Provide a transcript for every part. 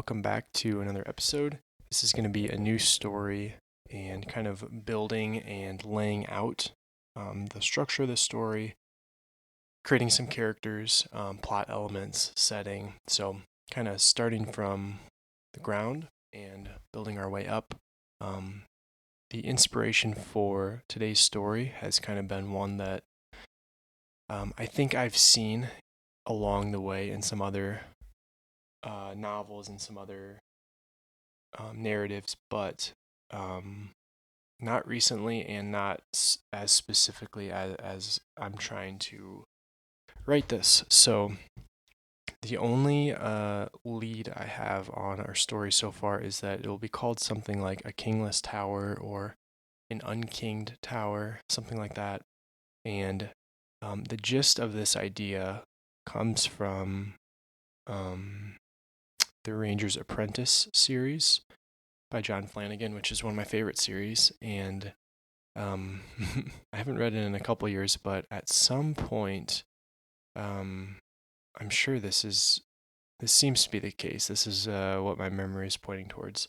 welcome back to another episode. This is going to be a new story and kind of building and laying out the structure of the story, creating some characters, plot elements, setting. So, kind of starting from the ground and building our way up. The inspiration for today's story has kind of been one that I think I've seen along the way in some other novels and some other narratives, but not recently and not as specifically as I'm trying to write this. So the only lead I have on our story so far is that it will be called something like a kingless tower or an unkinged tower, something like that. And the gist of this idea comes from the Ranger's Apprentice series by John Flanagan, which is one of my favorite series. And I haven't read it in a couple years, but at some point, I'm sure this seems to be the case. This is what my memory is pointing towards.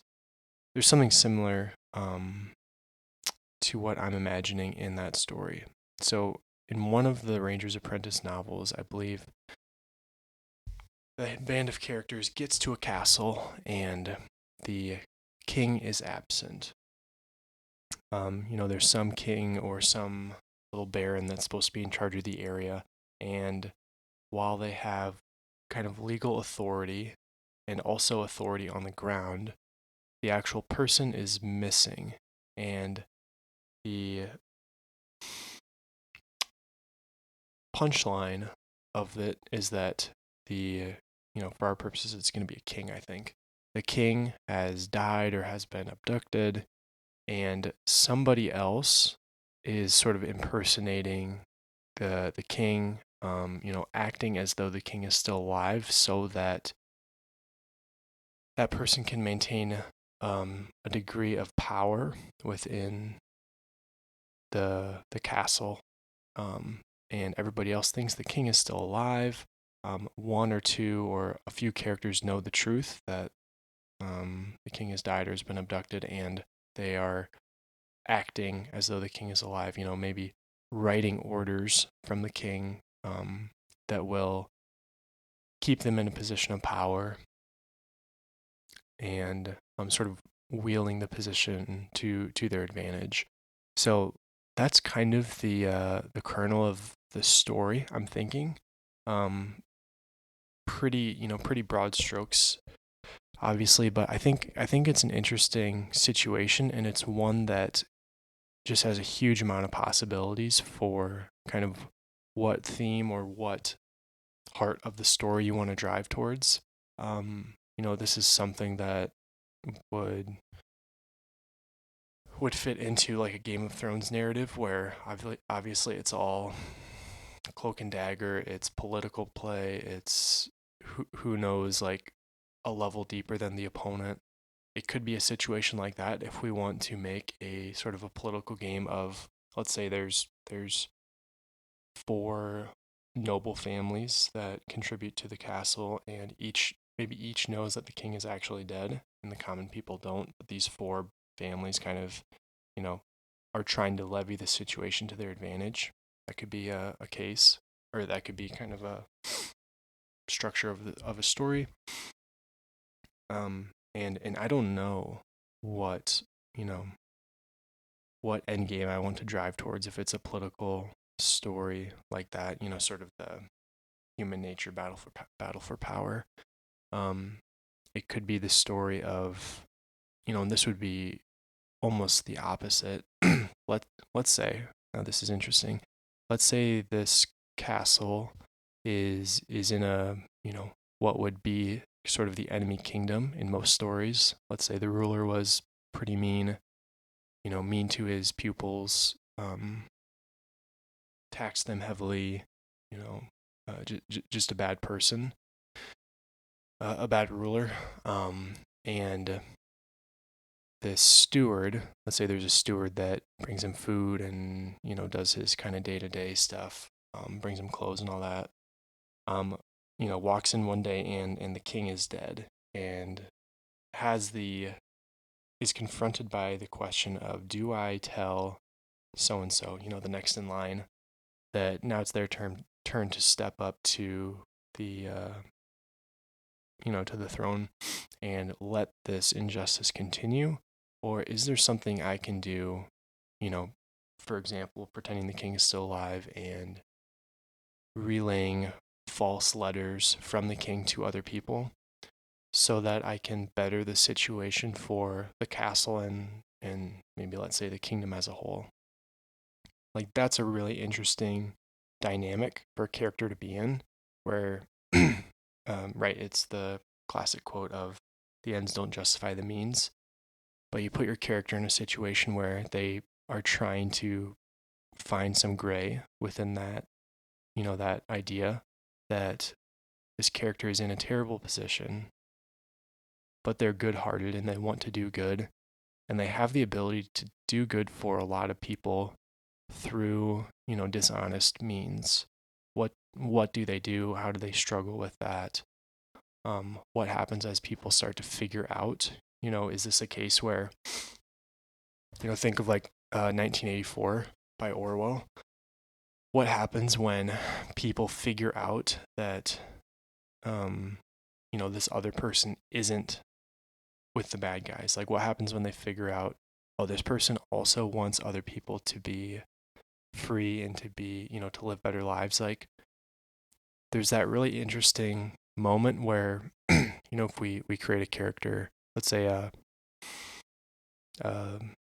There's something similar to what I'm imagining in that story. So in one of the Ranger's Apprentice novels, I believe the band of characters gets to a castle and the king is absent. There's some king or some little baron that's supposed to be in charge of the area, and while they have kind of legal authority and also authority on the ground, the actual person is missing, and the punchline of it is that for our purposes, it's going to be a king, I think. The king has died or has been abducted, and somebody else is sort of impersonating the king, acting as though the king is still alive so that that person can maintain a degree of power within the castle. And everybody else thinks the king is still alive. One or two or a few characters know the truth that the king has died or has been abducted, and they are acting as though the king is alive, maybe writing orders from the king that will keep them in a position of power and sort of wielding the position to their advantage. So that's kind of the kernel of the story, I'm thinking. Pretty broad strokes, obviously, but I think it's an interesting situation, and it's one that just has a huge amount of possibilities for kind of what theme or what part of the story you want to drive towards. This is something that would fit into like a Game of Thrones narrative where obviously it's all cloak and dagger, it's political play, it's who knows, like a level deeper than the opponent. It could be a situation like that if we want to make a sort of a political game of, let's say there's 4 noble families that contribute to the castle, and each knows that the king is actually dead and the common people don't, but these 4 families kind of are trying to levy the situation to their advantage. That could be a case, or that could be kind of a structure of a story. And I don't know what end game I want to drive towards, if it's a political story like that, sort of the human nature battle for power. It could be the story of, and this would be almost the opposite. Let's say, now this is interesting. Let's say this castle is in a, what would be sort of the enemy kingdom in most stories. Let's say the ruler was pretty mean, mean to his pupils, taxed them heavily, just a bad person, a bad ruler. And this steward, let's say there's a steward that brings him food and, does his kind of day-to-day stuff, brings him clothes and all that, walks in one day and the king is dead. And is confronted by the question of, do I tell so and so, the next in line, that now it's their turn to step up to the to the throne and let this injustice continue? Or is there something I can do, for example, pretending the king is still alive and relaying false letters from the king to other people so that I can better the situation for the castle and maybe, let's say, the kingdom as a whole? Like, that's a really interesting dynamic for a character to be in, where right, it's the classic quote of, the ends don't justify the means, but you put your character in a situation where they are trying to find some gray within that, that idea that this character is in a terrible position, but they're good-hearted and they want to do good, and they have the ability to do good for a lot of people through, dishonest means. What do they do? How do they struggle with that? What happens as people start to figure out, is this a case where, think of like 1984 by Orwell. What happens when people figure out that, this other person isn't with the bad guys? Like, what happens when they figure out, oh, this person also wants other people to be free and to be, to live better lives? Like, there's that really interesting moment where, if we create a character, let's say a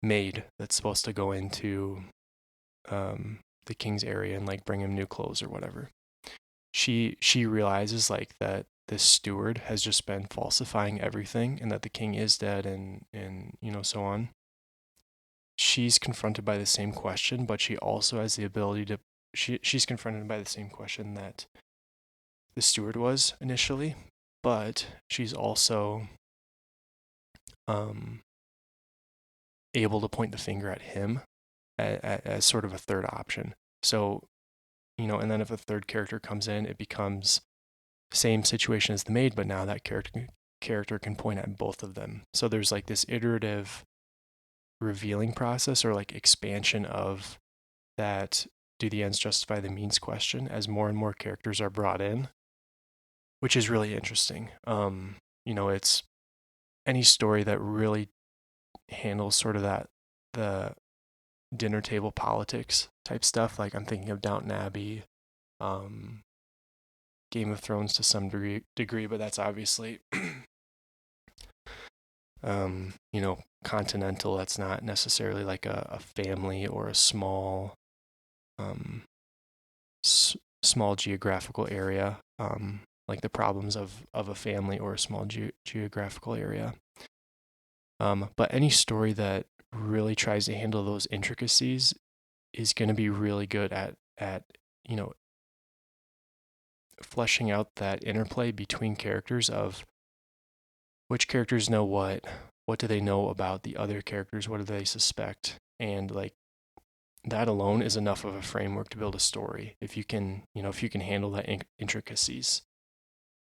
maid that's supposed to go into the king's area and like bring him new clothes or whatever. She realizes like that this steward has just been falsifying everything and that the king is dead and so on. She's confronted by the same question, but she also has the ability to she's confronted by the same question that the steward was initially, but she's also able to point the finger at him as sort of a third option. So, and then if a third character comes in, it becomes same situation as the maid, but now that character can point at both of them. So there's like this iterative revealing process, or like expansion of that do the ends justify the means question as more and more characters are brought in, which is really interesting. It's any story that really handles sort of the dinner table politics type stuff. Like, I'm thinking of Downton Abbey, Game of Thrones to some degree, but that's obviously continental. That's not necessarily like a family or a small small geographical area, like the problems of a family or a small geographical area. But any story that really tries to handle those intricacies is going to be really good at fleshing out that interplay between characters of which characters know what do they know about the other characters, what do they suspect, and like that alone is enough of a framework to build a story. If you can handle that intricacies.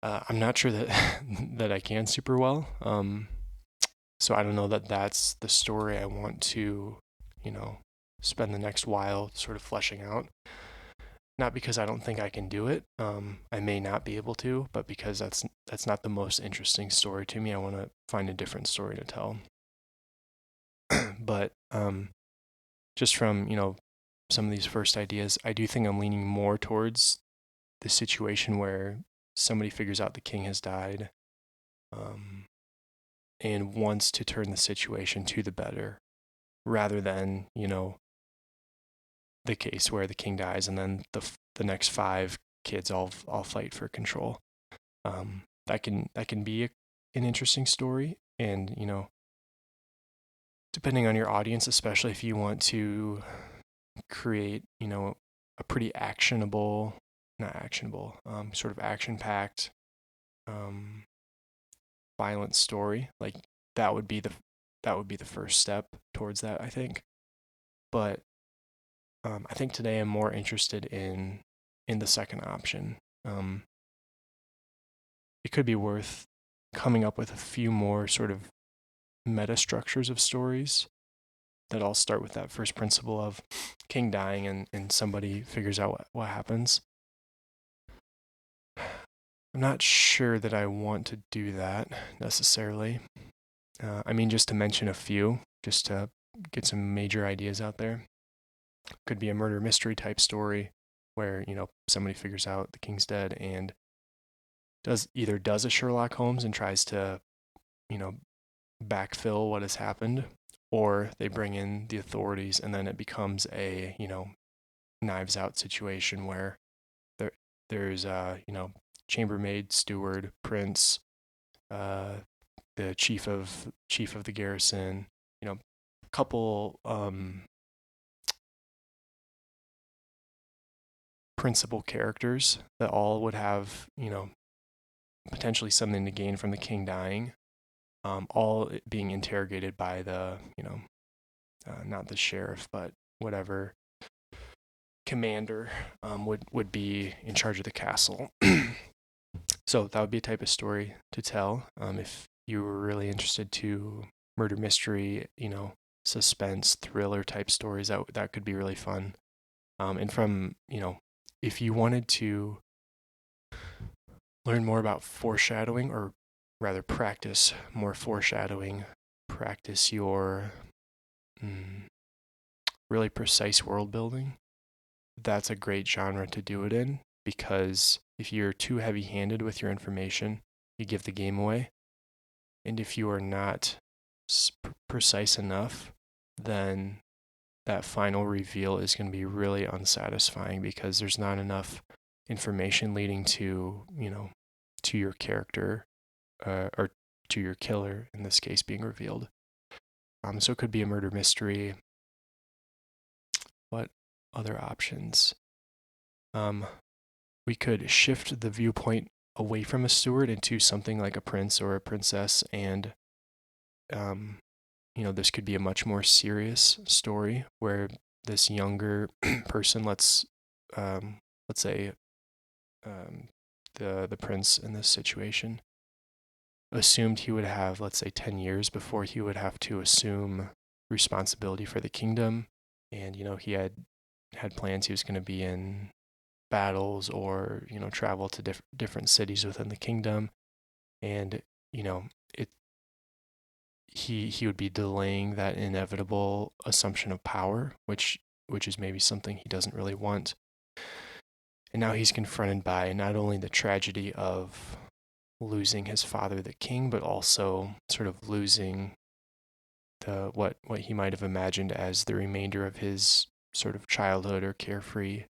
I'm not sure that that I can super well. So I don't know that that's the story I want to, spend the next while sort of fleshing out. Not because I don't think I can do it. I may not be able to, but because that's not the most interesting story to me. I want to find a different story to tell. But just from, some of these first ideas, I do think I'm leaning more towards the situation where somebody figures out the king has died, and wants to turn the situation to the better, rather than, the case where the king dies and then the next 5 kids all fight for control. That can be an interesting story, and depending on your audience, especially if you want to create a pretty sort of action-packed, violent story, like that would be the first step towards that, I think. But I think today I'm more interested in the second option. It could be worth coming up with a few more sort of meta structures of stories that all start with that first principle of king dying and somebody figures out what happens. I'm not sure that I want to do that necessarily. I mean, just to mention a few, just to get some major ideas out there. Could be a murder mystery type story where, somebody figures out the king's dead and does a Sherlock Holmes and tries to, backfill what has happened, or they bring in the authorities and then it becomes a, Knives Out situation where there's chambermaid, steward, prince, the chief of the garrison, a couple principal characters that all would have, potentially something to gain from the king dying, all being interrogated by the, not the sheriff, but whatever commander would be in charge of the castle. So that would be a type of story to tell. If you were really interested to murder mystery, suspense, thriller type stories, that could be really fun. And from, if you wanted to learn more about foreshadowing, or rather practice more foreshadowing, practice your really precise world building, that's a great genre to do it in, because if you're too heavy-handed with your information, you give the game away. And if you are not precise enough, then that final reveal is going to be really unsatisfying because there's not enough information leading to, to your character, or to your killer, in this case, being revealed. So it could be a murder mystery. What other options? We could shift the viewpoint away from a steward into something like a prince or a princess, and this could be a much more serious story where this younger person, let's say the prince in this situation, assumed he would have, let's say, 10 years before he would have to assume responsibility for the kingdom, and he had plans. He was going to be in battles or travel to different cities within the kingdom, and he would be delaying that inevitable assumption of power, which is maybe something he doesn't really want. And now he's confronted by not only the tragedy of losing his father, the king, but also sort of losing the what he might have imagined as the remainder of his sort of childhood or carefree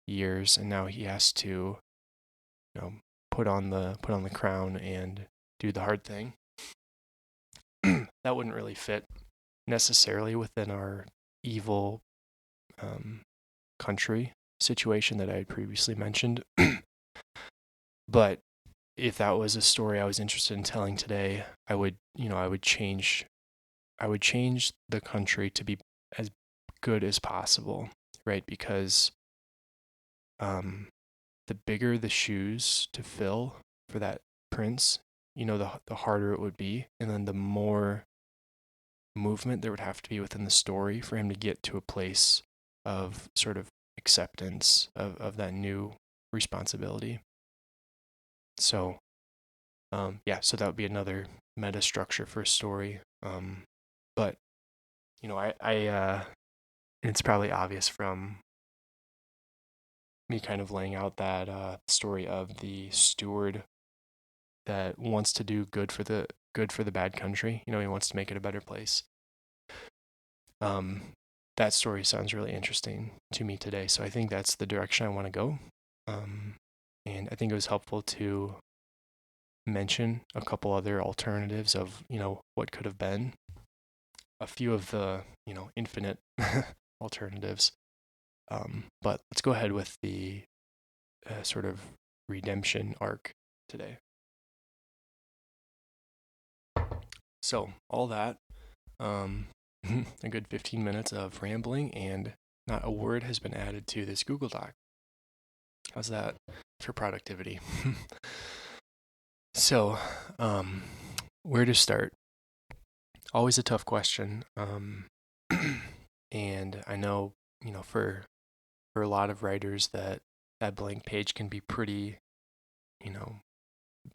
years, and now he has to, put on the crown and do the hard thing. That wouldn't really fit necessarily within our evil country situation that I had previously mentioned. But if that was a story I was interested in telling today, I would change the country to be as good as possible, right? Because the bigger the shoes to fill for that prince, the harder it would be, and then the more movement there would have to be within the story for him to get to a place of sort of acceptance of that new responsibility. So, so that would be another meta structure for a story. But, it's probably obvious from me kind of laying out that story of the steward that wants to do good for the bad country. He wants to make it a better place. That story sounds really interesting to me today, so I think that's the direction I want to go. And I think it was helpful to mention a couple other alternatives of, what could have been. A few of the, infinite alternatives. But let's go ahead with the sort of redemption arc today. So all that, a good 15 minutes of rambling, and not a word has been added to this Google Doc. How's that for productivity? So, where to start? Always a tough question. And I know, for a lot of writers that blank page can be pretty, you know,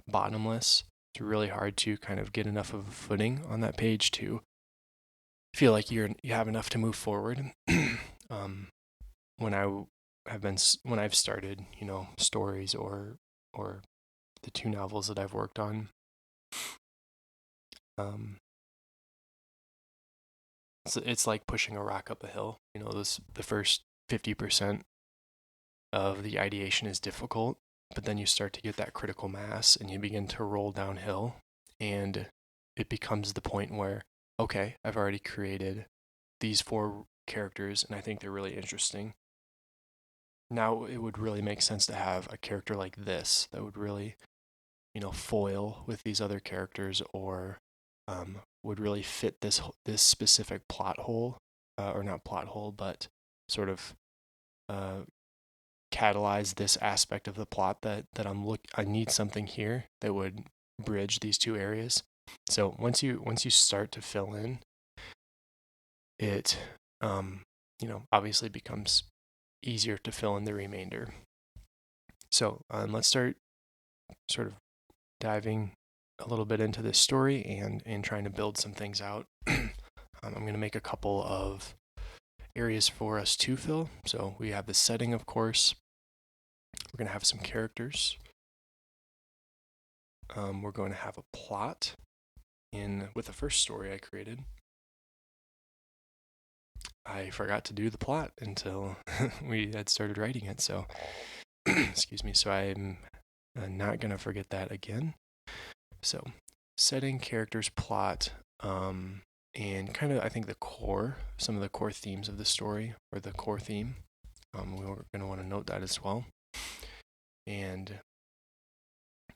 bottomless. It's really hard to kind of get enough of a footing on that page to feel like you have enough to move forward. When when I've started, stories or the two novels that I've worked on, um, it's like pushing a rock up a hill. The first 50% of the ideation is difficult, but then you start to get that critical mass and you begin to roll downhill, and it becomes the point where, okay, I've already created these 4 characters and I think they're really interesting. Now it would really make sense to have a character like this that would really, foil with these other characters, or would really fit this specific plot hole, or not plot hole, but sort of uh, catalyze this aspect of the plot that I need something here that would bridge these 2 areas. So once you start to fill in, it obviously becomes easier to fill in the remainder. So let's start sort of diving a little bit into this story and trying to build some things out. I'm going to make a couple of areas for us to fill. So we have the setting, of course. We're going to have some characters. We're going to have a plot with the first story I created. I forgot to do the plot until we had started writing it. So, excuse me. So I'm not going to forget that again. So, setting, characters, plot, and kind of, I think, some of the core themes of the story, or the core theme. We're going to want to note that as well. And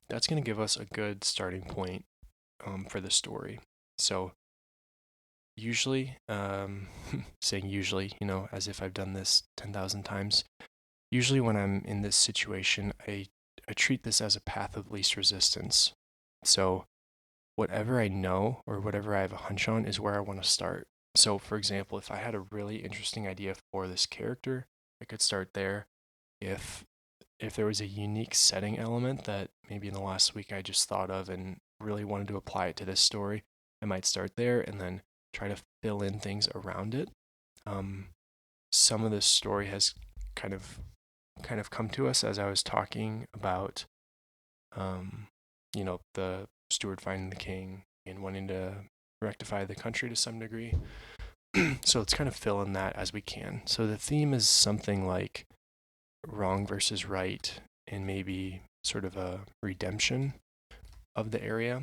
that's going to give us a good starting point for the story. So, usually, saying usually, as if I've done this 10,000 times, usually when I'm in this situation, I treat this as a path of least resistance. So, whatever I know or whatever I have a hunch on is where I want to start. So, for example, if I had a really interesting idea for this character, I could start there. If there was a unique setting element that maybe in the last week I just thought of and really wanted to apply it to this story, I might start there and then try to fill in things around it. Some of this story has kind of come to us as I was talking about, the steward finding the king and wanting to rectify the country to some degree. So let's kind of fill in that as we can. So the theme is something like wrong versus right, and maybe sort of a redemption of the area.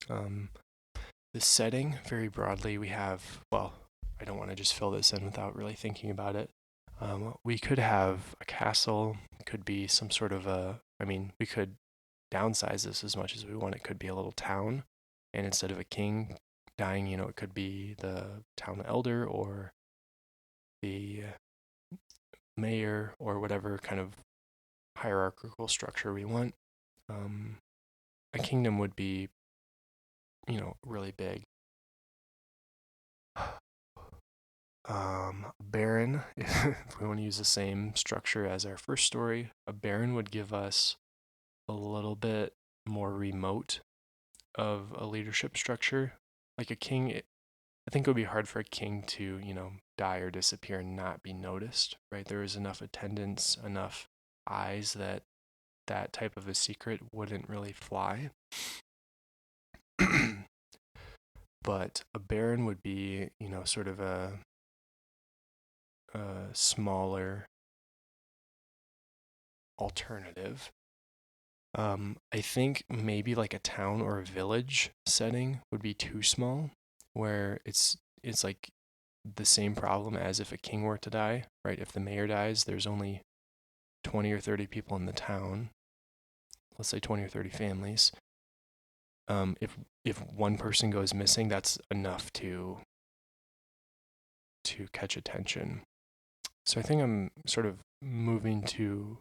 The setting, very broadly, we have, well, I don't want to just fill this in without really thinking about it. We could have a castle, could be some sort of we could downsize this as much as we want. It could be a little town, and instead of a king dying, it could be the town elder or the mayor or whatever kind of hierarchical structure we want. A kingdom would be, really big. Baron, if we want to use the same structure as our first story, a baron would give us a little bit more remote of a leadership structure. Like a king, I think it would be hard for a king to, die or disappear and not be noticed, right? There is enough attendance, enough eyes that type of a secret wouldn't really fly. But a baron would be, sort of a smaller alternative. I think maybe like a town or a village setting would be too small, where it's like the same problem as if a king were to die, right? If the mayor dies, there's only 20 or 30 people in the town. Let's say 20 or 30 families. If one person goes missing, that's enough to catch attention. So I think I'm sort of moving to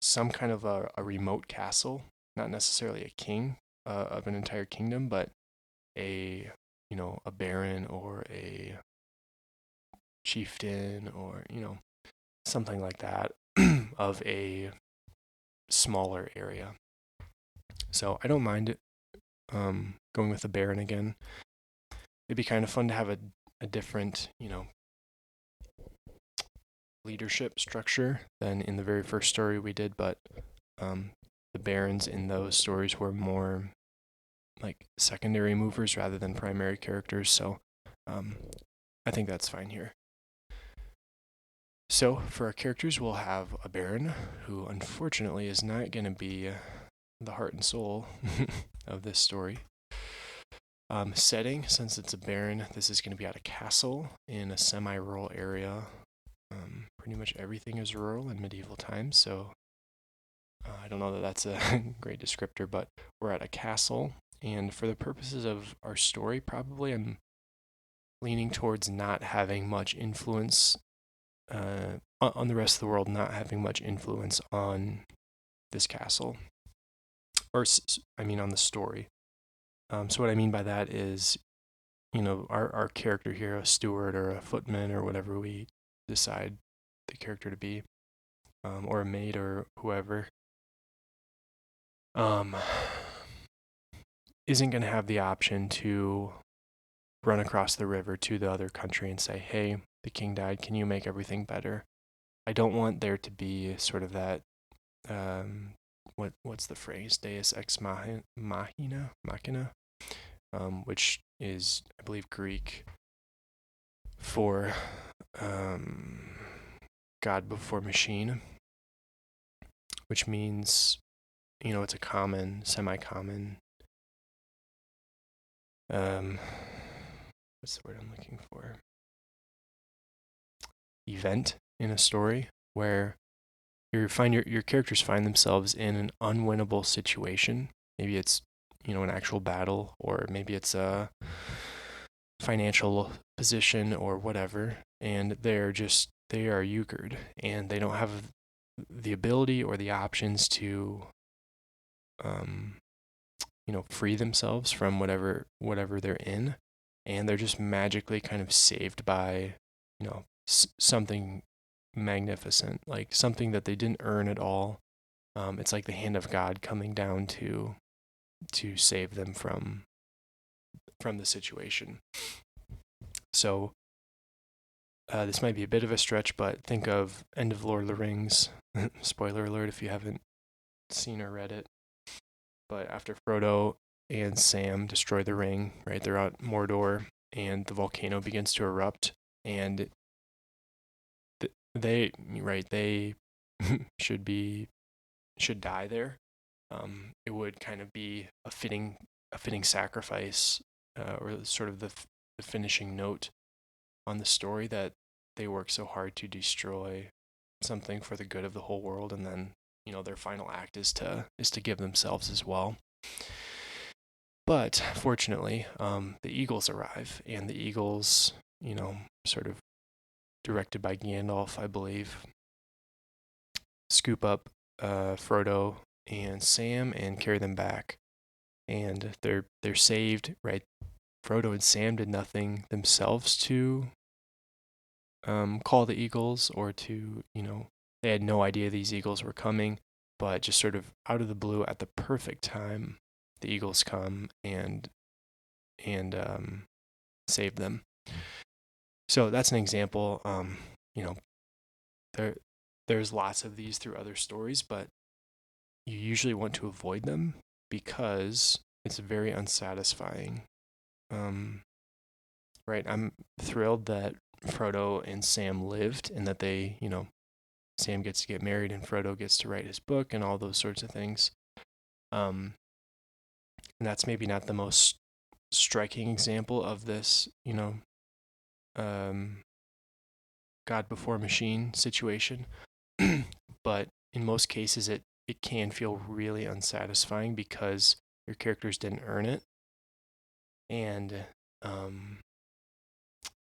some kind of a remote castle, not necessarily a king of an entire kingdom, but a a baron or a chieftain or something like that of a smaller area. So I don't mind going with the baron again. It'd be kind of fun to have a different leadership structure than in the very first story we did, but the barons in those stories were more like secondary movers rather than primary characters, so I think that's fine here. So for our characters, we'll have a baron who unfortunately is not going to be the heart and soul of this story. Setting, since it's a baron, this is going to be at a castle in a semi-rural area. Pretty much everything is rural in medieval times, so I don't know that that's a great descriptor, but we're at a castle, and for the purposes of our story, probably I'm leaning towards not having much influence on the rest of the world, not having much influence on this castle, or I mean on the story. So what I mean by that is, our character here, a steward or a footman or whatever we decide the character to be, or a maid or whoever, isn't going to have the option to run across the river to the other country and say, hey, the king died, can you make everything better? I don't want there to be sort of that, what's the phrase, deus ex machina, which is, I believe, Greek for God before machine, which means, it's a common, semi-common, what's the word I'm looking for? Event in a story where your characters find themselves in an unwinnable situation. Maybe it's an actual battle, or maybe it's a financial position or whatever, and they are euchred, and they don't have the ability or the options to free themselves from whatever they're in, and they're just magically kind of saved by something magnificent, like something that they didn't earn at all. It's like the hand of God coming down to save them from the situation. So this might be a bit of a stretch, but think of End of Lord of the Rings. Spoiler alert if you haven't seen or read it. But after Frodo and Sam destroy the ring, right, they're at Mordor, and the volcano begins to erupt, and they should die there. It would kind of be a fitting sacrifice, or sort of the finishing note on the story, that they work so hard to destroy something for the good of the whole world, and then their final act is to give themselves as well. But fortunately, the Eagles arrive, and the Eagles, sort of directed by Gandalf, I believe, scoop up Frodo and Sam and carry them back, and they're saved, right? Frodo and Sam did nothing themselves to call the Eagles, or to they had no idea these Eagles were coming, but just sort of out of the blue at the perfect time, the Eagles come and save them. So that's an example. There's lots of these through other stories, but you usually want to avoid them because it's very unsatisfying. Right? I'm thrilled that Frodo and Sam lived, and that they, Sam gets to get married and Frodo gets to write his book and all those sorts of things. And that's maybe not the most striking example of this, God before machine situation. But in most cases, it can feel really unsatisfying because your characters didn't earn it. And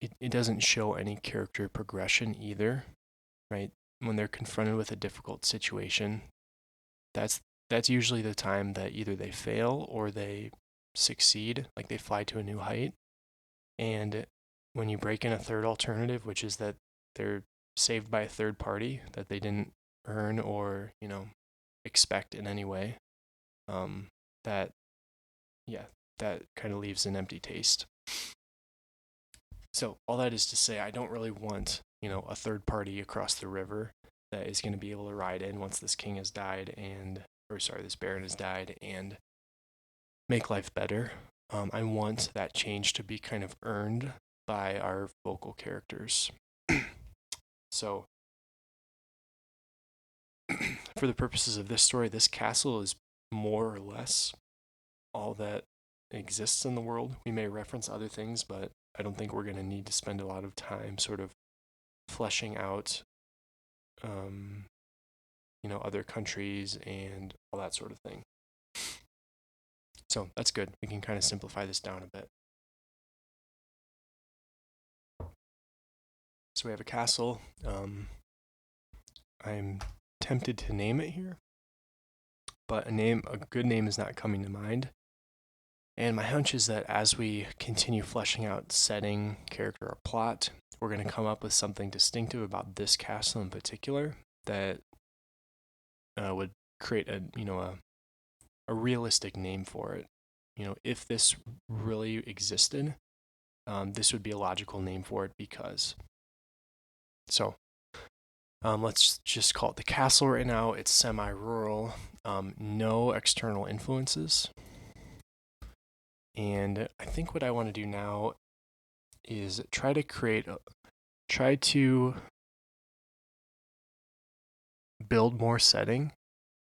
it doesn't show any character progression either, right? when they're confronted with a difficult situation, that's usually the time that either they fail or they succeed, like they fly to a new height. And when you break in a third alternative, which is that they're saved by a third party that they didn't earn or, expect in any way, that kind of leaves an empty taste. So all that is to say, I don't really want, a third party across the river that is going to be able to ride in once this king has died this baron has died and make life better. I want that change to be kind of earned by our vocal characters. So, for the purposes of this story, this castle is more or less all that exists in the world. We may reference other things, but I don't think we're going to need to spend a lot of time sort of fleshing out, other countries and all that sort of thing. So that's good. We can kind of simplify this down a bit. So we have a castle. I'm tempted to name it here, but a good name is not coming to mind. And my hunch is that as we continue fleshing out setting, character, or plot, we're going to come up with something distinctive about this castle in particular that would create a realistic name for it. If this really existed, this would be a logical name for it because. So, let's just call it the castle right now. It's semi-rural, no external influences. And I think what I want to do now is try to build more setting.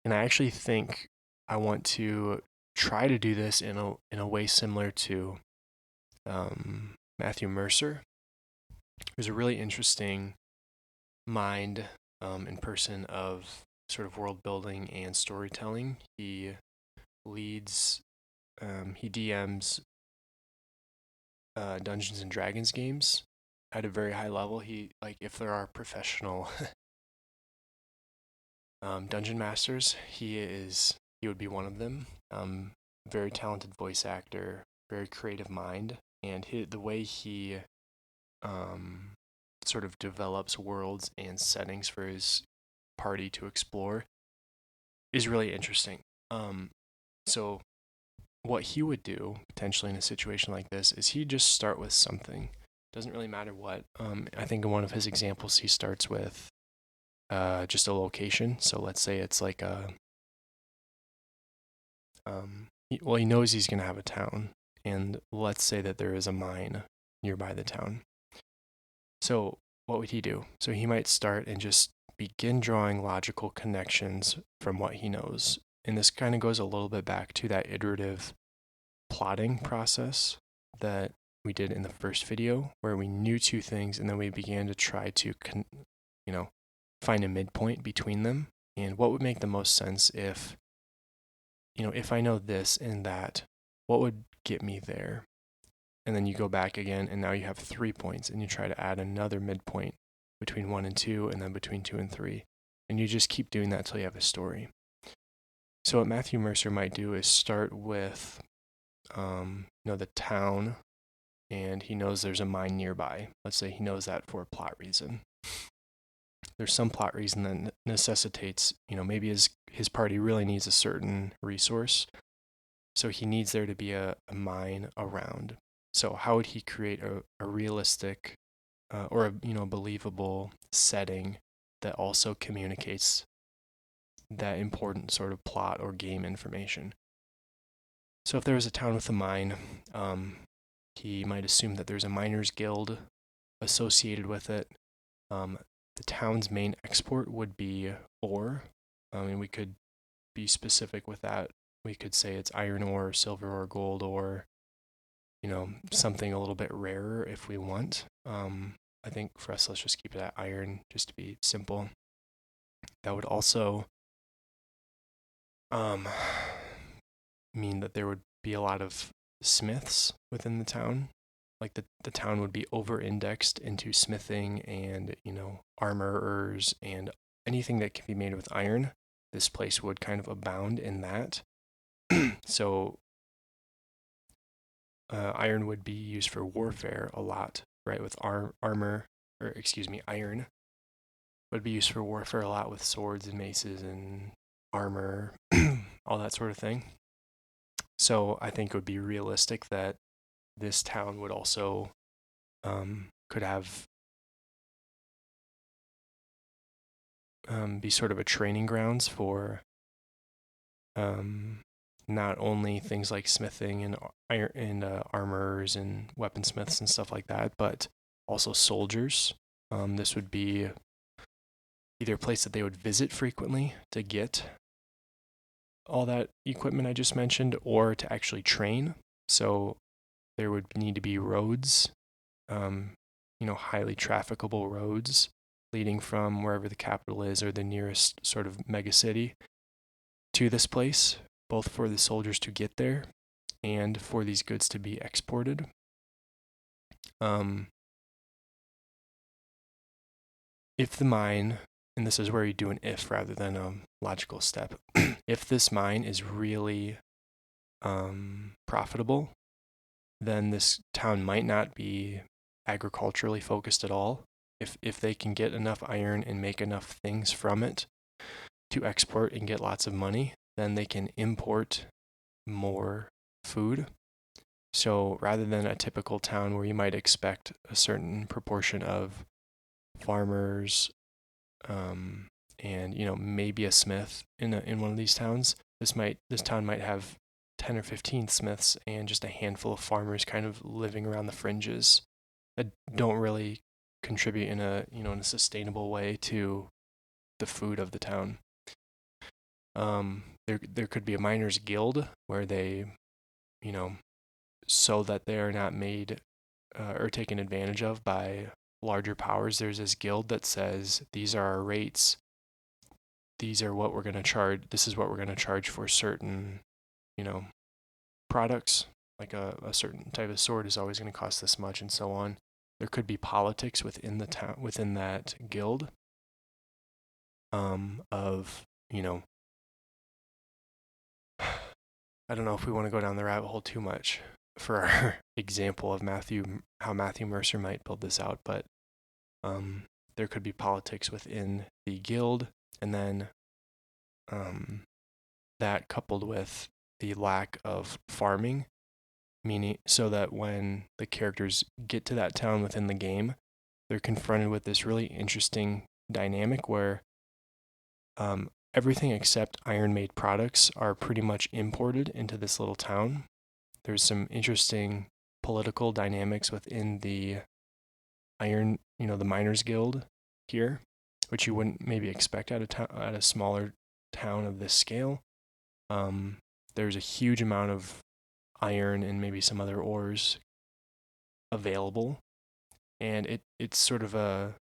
And I actually think I want to try to do this in a way similar to Matthew Mercer, who's a really interesting mind and person of sort of world building and storytelling. He leads, he DMs Dungeons and Dragons games at a very high level. If there are professional dungeon masters, he would be one of them. Very talented voice actor, very creative mind, and the way he sort of develops worlds and settings for his party to explore is really interesting. So what he would do potentially in a situation like this is he'd just start with something. Doesn't really matter what. I think in one of his examples he starts with just a location. So let's say it's like he knows he's going to have a town, and let's say that there is a mine nearby the town. So what would he do? So he might start and just begin drawing logical connections from what he knows. And this kind of goes a little bit back to that iterative plotting process that we did in the first video, where we knew two things and then we began to try to find a midpoint between them. And what would make the most sense if I know this and that, what would get me there? And then you go back again, and now you have 3 points, and you try to add another midpoint between 1 and 2, and then between 2 and 3. And you just keep doing that till you have a story. So what Matthew Mercer might do is start with, the town, and he knows there's a mine nearby. Let's say he knows that for a plot reason. There's some plot reason that necessitates, maybe his party really needs a certain resource. So he needs there to be a mine around. So how would he create a realistic or a believable setting that also communicates that important sort of plot or game information? So if there was a town with a mine, he might assume that there's a miners' guild associated with it. The town's main export would be ore. We could be specific with that. We could say it's iron ore, silver ore, gold ore, something a little bit rarer if we want. I think for us, let's just keep it at iron, just to be simple. That would also mean that there would be a lot of smiths within the town. Like the town would be over-indexed into smithing and, armorers and anything that can be made with iron. This place would kind of abound in that. So iron would be used for warfare a lot, right? With iron would be used for warfare a lot with swords and maces and armor, all that sort of thing. So I think it would be realistic that this town would also could have be sort of a training grounds for not only things like smithing and iron and armorers and weaponsmiths and stuff like that, but also soldiers. This would be either a place that they would visit frequently to get all that equipment I just mentioned, or to actually train. So there would need to be roads, highly trafficable roads leading from wherever the capital is or the nearest sort of mega city to this place, both for the soldiers to get there and for these goods to be exported. If the mine, and this is where you do an if rather than a logical step, if this mine is really profitable, then this town might not be agriculturally focused at all. If they can get enough iron and make enough things from it to export and get lots of money, then they can import more food. So rather than a typical town where you might expect a certain proportion of farmers and maybe a smith in one of these towns, this town might have 10 or 15 smiths and just a handful of farmers kind of living around the fringes that don't really contribute in a sustainable way to the food of the town. There could be a miners' guild where they, so that they are not made or taken advantage of by larger powers. There's this guild that says these are our rates. These are what we're going to charge. This is what we're going to charge for certain, products. Like a certain type of sword is always going to cost this much, and so on. There could be politics within the town, within that guild. Of I don't know if we want to go down the rabbit hole too much for our example of how Matthew Mercer might build this out, but there could be politics within the guild, and then that coupled with the lack of farming, meaning so that when the characters get to that town within the game, they're confronted with this really interesting dynamic where everything except iron-made products are pretty much imported into this little town. There's some interesting political dynamics within the the Miners Guild here, which you wouldn't maybe expect at a smaller town of this scale. There's a huge amount of iron and maybe some other ores available, and it's sort of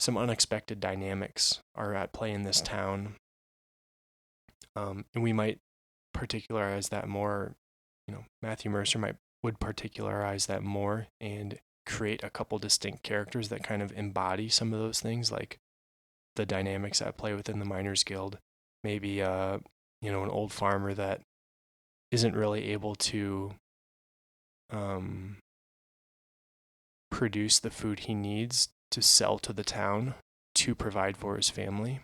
some unexpected dynamics are at play in this town, and we might particularize that more. Matthew Mercer would particularize that more and create a couple distinct characters that kind of embody some of those things, like the dynamics at play within the Miners Guild. Maybe an old farmer that isn't really able to produce the food he needs to sell to the town to provide for his family.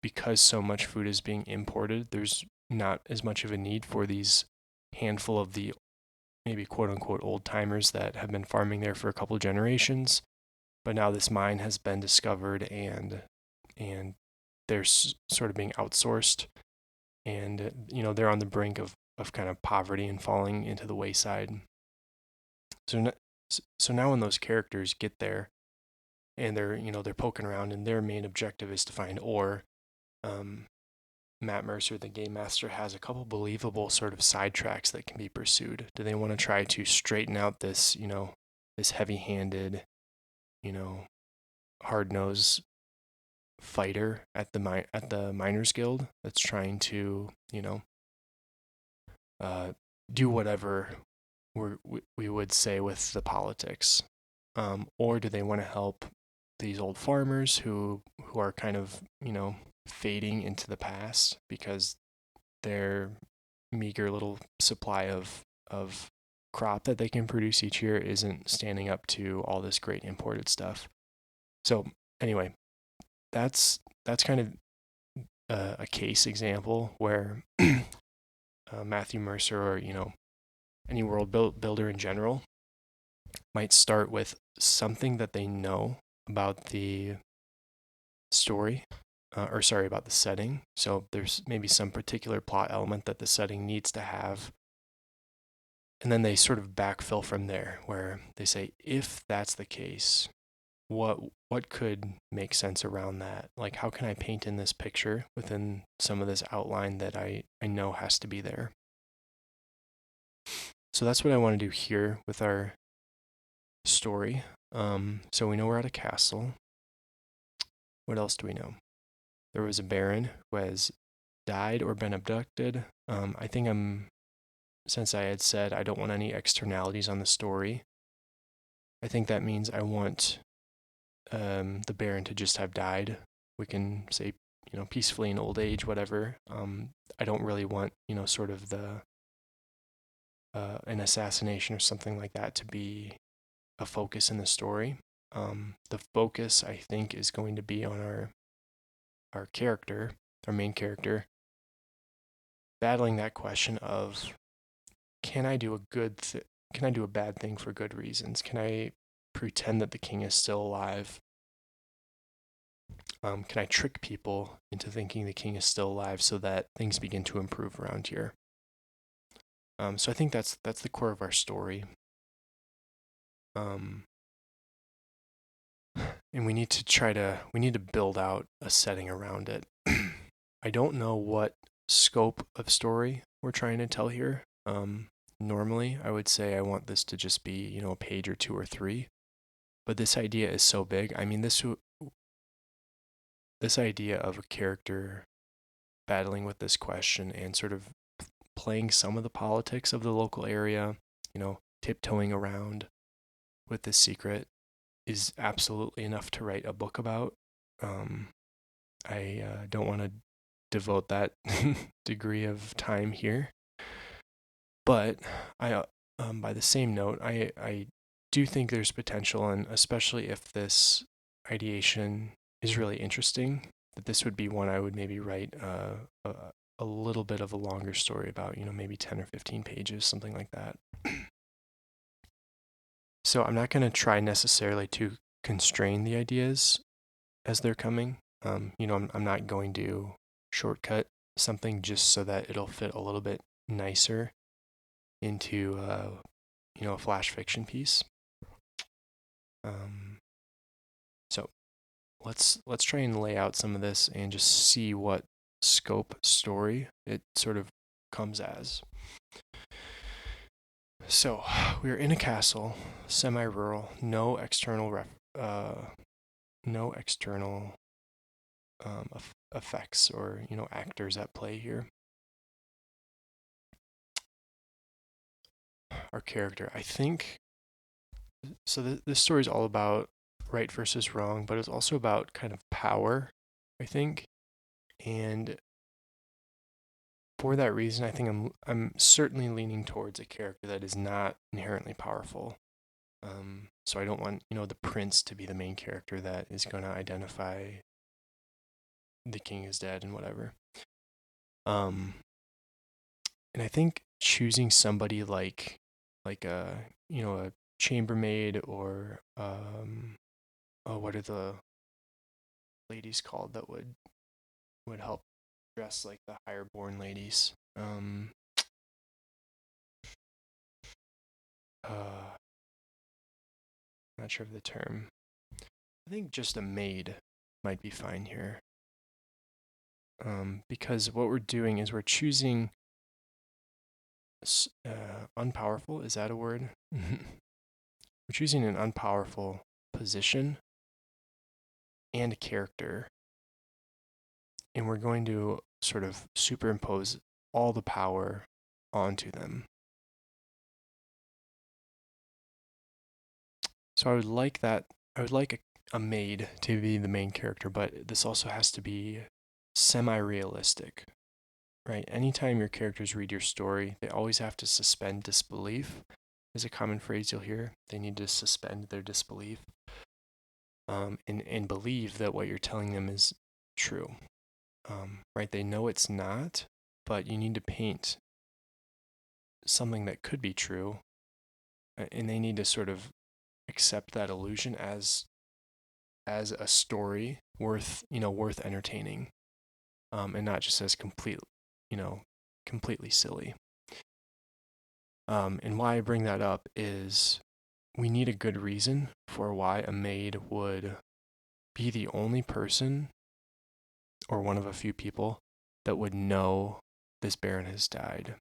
Because so much food is being imported, there's not as much of a need for these handful of the maybe quote unquote old timers that have been farming there for a couple of generations. But now this mine has been discovered and they're sort of being outsourced, and they're on the brink of kind of poverty and falling into the wayside. So now when those characters get there and they're poking around and their main objective is to find ore, Matt Mercer, the game master, has a couple believable sort of side tracks that can be pursued. Do they want to try to straighten out this this heavy-handed, hard-nosed fighter at the Miners Guild that's trying to do whatever we would say with the politics? or do they want to help these old farmers who are kind of, fading into the past because their meager little supply of crop that they can produce each year isn't standing up to all this great imported stuff. So anyway, that's kind of a case example where Matthew Mercer, or any world builder in general, might start with something that they know about the story, about the setting. So there's maybe some particular plot element that the setting needs to have, and then they sort of backfill from there, where they say, if that's the case, what could make sense around that? Like, how can I paint in this picture within some of this outline that I know has to be there? So that's what I want to do here with our story. So we know we're at a castle. What else do we know? There was a baron who has died or been abducted. I think since I had said I don't want any externalities on the story, I think that means I want the baron to just have died. We can say, peacefully in old age, whatever. I don't really want, sort of the an assassination or something like that to be a focus in the story. The focus, I think, is going to be on our character, our main character, battling that question of, can I do a bad thing for good reasons? Can I pretend that the king is still alive? Can I trick people into thinking the king is still alive so that things begin to improve around here? So I think that's the core of our story. And we need to build out a setting around it. I don't know what scope of story we're trying to tell here. Normally, I would say I want this to just be, a page or 2 or 3. But this idea is so big. I mean, this idea of a character battling with this question and sort of playing some of the politics of the local area, tiptoeing around with this secret, is absolutely enough to write a book about. I don't want to devote that degree of time here, but by the same note, I do think there's potential, and especially if this ideation is really interesting, that this would be one I would maybe write a little bit of a longer story about, maybe 10 or 15 pages, something like that. So I'm not going to try necessarily to constrain the ideas as they're coming. I'm not going to shortcut something just so that it'll fit a little bit nicer into a flash fiction piece. So let's try and lay out some of this and just see what scope story it sort of comes as. So we're in a castle, semi-rural, no external effects or actors at play here. Our character, I think. So this story is all about right versus wrong, but it's also about kind of power, I think. And for that reason, I think I'm certainly leaning towards a character that is not inherently powerful. So I don't want the prince to be the main character that is going to identify the king is dead and whatever. And I think choosing somebody like a a chambermaid, or what are the ladies called that would help dress like the higher born ladies? Not sure of the term. I think just a maid might be fine here. Because what we're doing is we're choosing unpowerful. Is that a word? We're choosing an unpowerful position and a character, and we're going to sort of superimpose all the power onto them. So I would like that. I would like a maid to be the main character, but this also has to be semi-realistic, right? Anytime your characters read your story, they always have to suspend disbelief. Is a common phrase you'll hear. They need to suspend their disbelief, and believe that what you're telling them is true, right? They know it's not, but you need to paint something that could be true, and they need to sort of accept that illusion as a story worth entertaining, and not just as completely silly. And why I bring that up is we need a good reason for why a maid would be the only person or one of a few people that would know this Baron has died.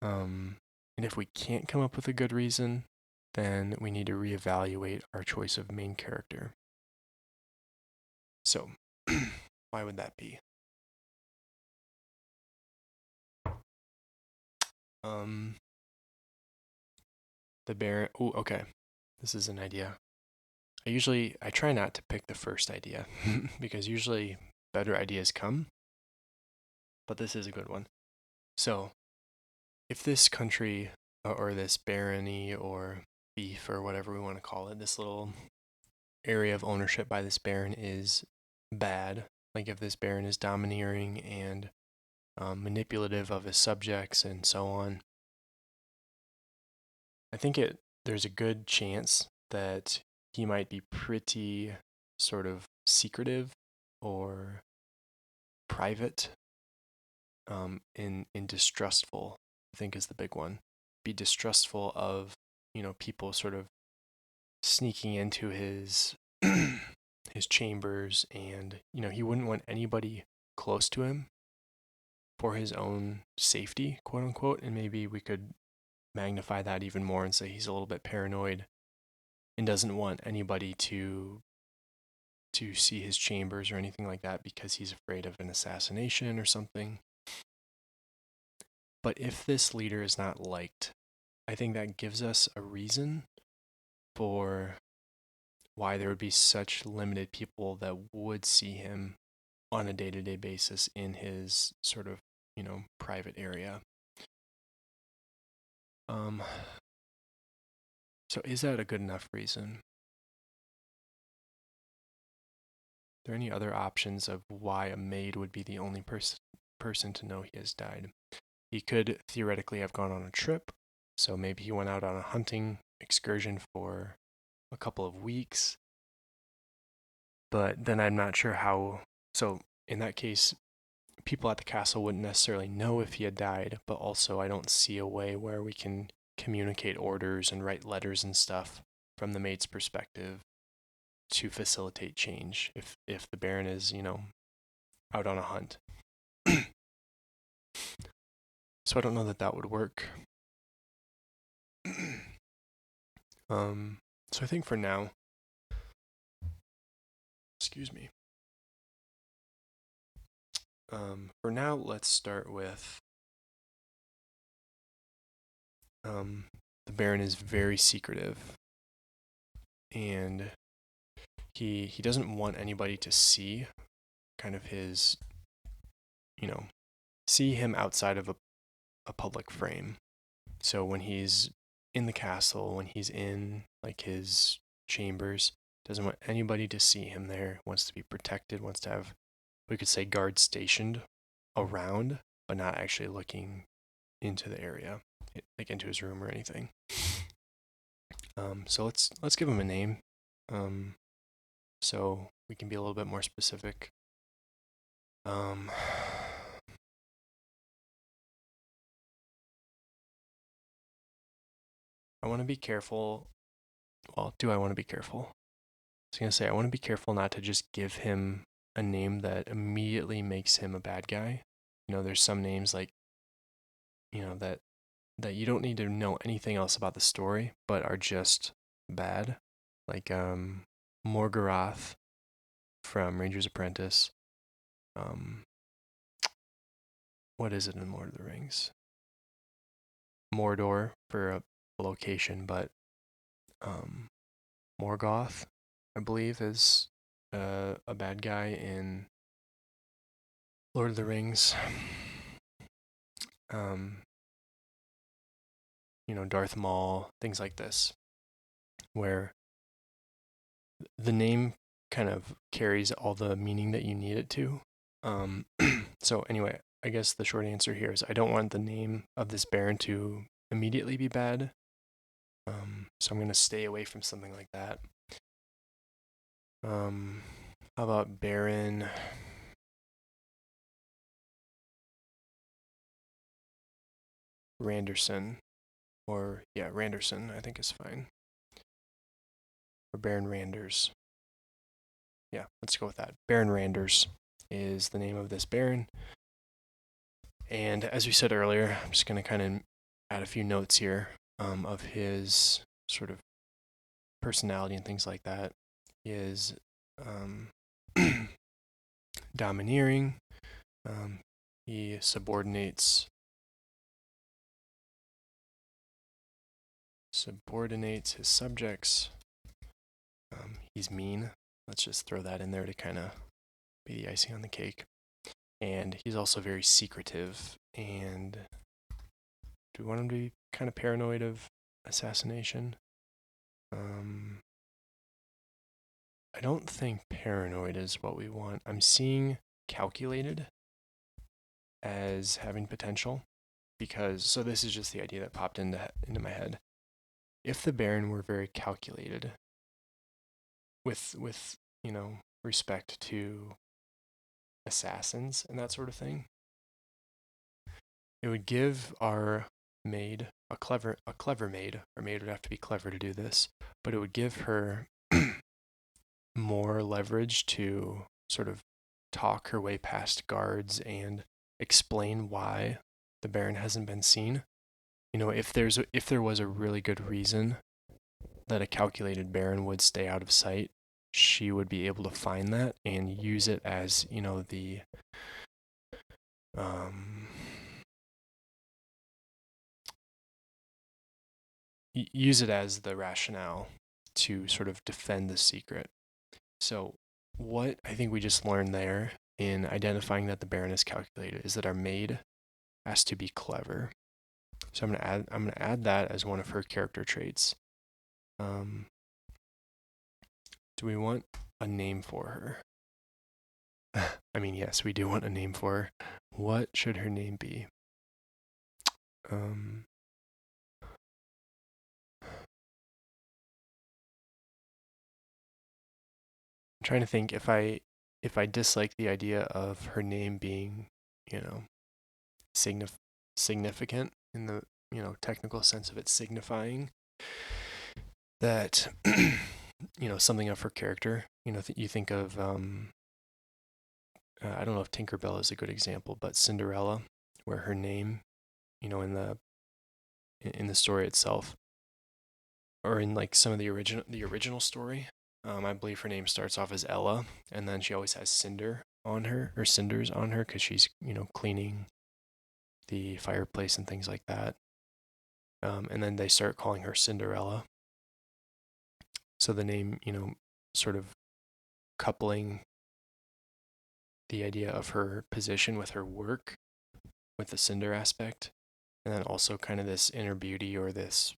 And if we can't come up with a good reason, then we need to reevaluate our choice of main character. So, why would that be? The Baron. Oh, okay. This is an idea. I try not to pick the first idea because usually better ideas come, but this is a good one. So, if this country or this barony or fief or whatever we want to call it, this little area of ownership by this baron is bad, like if this baron is domineering and manipulative of his subjects and so on, I think there's a good chance that he might be pretty sort of secretive or private, in distrustful, I think is the big one. Be distrustful of, people sort of sneaking into his his chambers, and he wouldn't want anybody close to him for his own safety, quote unquote. And maybe we could magnify that even more and say he's a little bit paranoid and doesn't want anybody to see his chambers or anything like that because he's afraid of an assassination or something. But if this leader is not liked, I think that gives us a reason for why there would be such limited people that would see him on a day-to-day basis in his sort of, private area. So is that a good enough reason? Are there any other options of why a maid would be the only person to know he has died? He could theoretically have gone on a trip, so maybe he went out on a hunting excursion for a couple of weeks, but then I'm not sure how. So in that case, people at the castle wouldn't necessarily know if he had died, but also I don't see a way where we can communicate orders and write letters and stuff from the maid's perspective to facilitate change if the Baron is, out on a hunt. So I don't know that would work. So I think for now, excuse me. For now, let's start with the Baron is very secretive, and he doesn't want anybody to see kind of his, see him outside of a public frame. So when he's in the castle, when he's in like his chambers, doesn't want anybody to see him there, wants to be protected, wants to have, we could say, guards stationed around, but not actually looking into the area, like into his room or anything. So let's give him a name, so we can be a little bit more specific. I want to be careful. Well, do I want to be careful? I was going to say, I want to be careful not to just give him a name that immediately makes him a bad guy. There's some names like, that you don't need to know anything else about the story, but are just bad. Like, Morgoth from Ranger's Apprentice. What is it in Lord of the Rings? Mordor for the location, but Morgoth, I believe, is a bad guy in Lord of the Rings. Darth Maul, things like this, where the name kind of carries all the meaning that you need it to. So anyway, I guess the short answer here is I don't want the name of this Baron to immediately be bad. So I'm going to stay away from something like that. How about Baron Randerson? Or, yeah, Randerson, I think is fine. Or Baron Randers. Yeah, let's go with that. Baron Randers is the name of this Baron. And as we said earlier, I'm just going to kind of add a few notes here of his sort of personality and things like that. He is domineering. He subordinates his subjects. He's mean. Let's just throw that in there to kind of be the icing on the cake. And he's also very secretive. And do we want him to be kind of paranoid of assassination? I don't think paranoid is what we want. I'm seeing calculated as having potential, because so this is just the idea that popped into my head. If the Baron were very calculated with respect to assassins and that sort of thing, it would give our maid a clever maid. Our maid would have to be clever to do this, but it would give her more leverage to sort of talk her way past guards and explain why the Baron hasn't been seen. If there was a really good reason that a calculated Baron would stay out of sight, she would be able to find that and use it as, the use it as the rationale to sort of defend the secret. So what I think we just learned there in identifying that the Baron is calculated is that our maid has to be clever. So I'm gonna add that as one of her character traits. Do we want a name for her? I mean, yes, we do want a name for her. What should her name be? I'm trying to think if I dislike the idea of her name being, significant in the technical sense of it signifying that something of her character. You think of I don't know if Tinkerbell is a good example, but Cinderella, where her name, in the story itself, or in like some of the original story, I believe her name starts off as Ella, and then she always has cinder on her, or cinders on her, because she's cleaning the fireplace and things like that. And then they start calling her Cinderella. So the name, sort of coupling the idea of her position with her work, with the cinder aspect, and then also kind of this inner beauty, or this,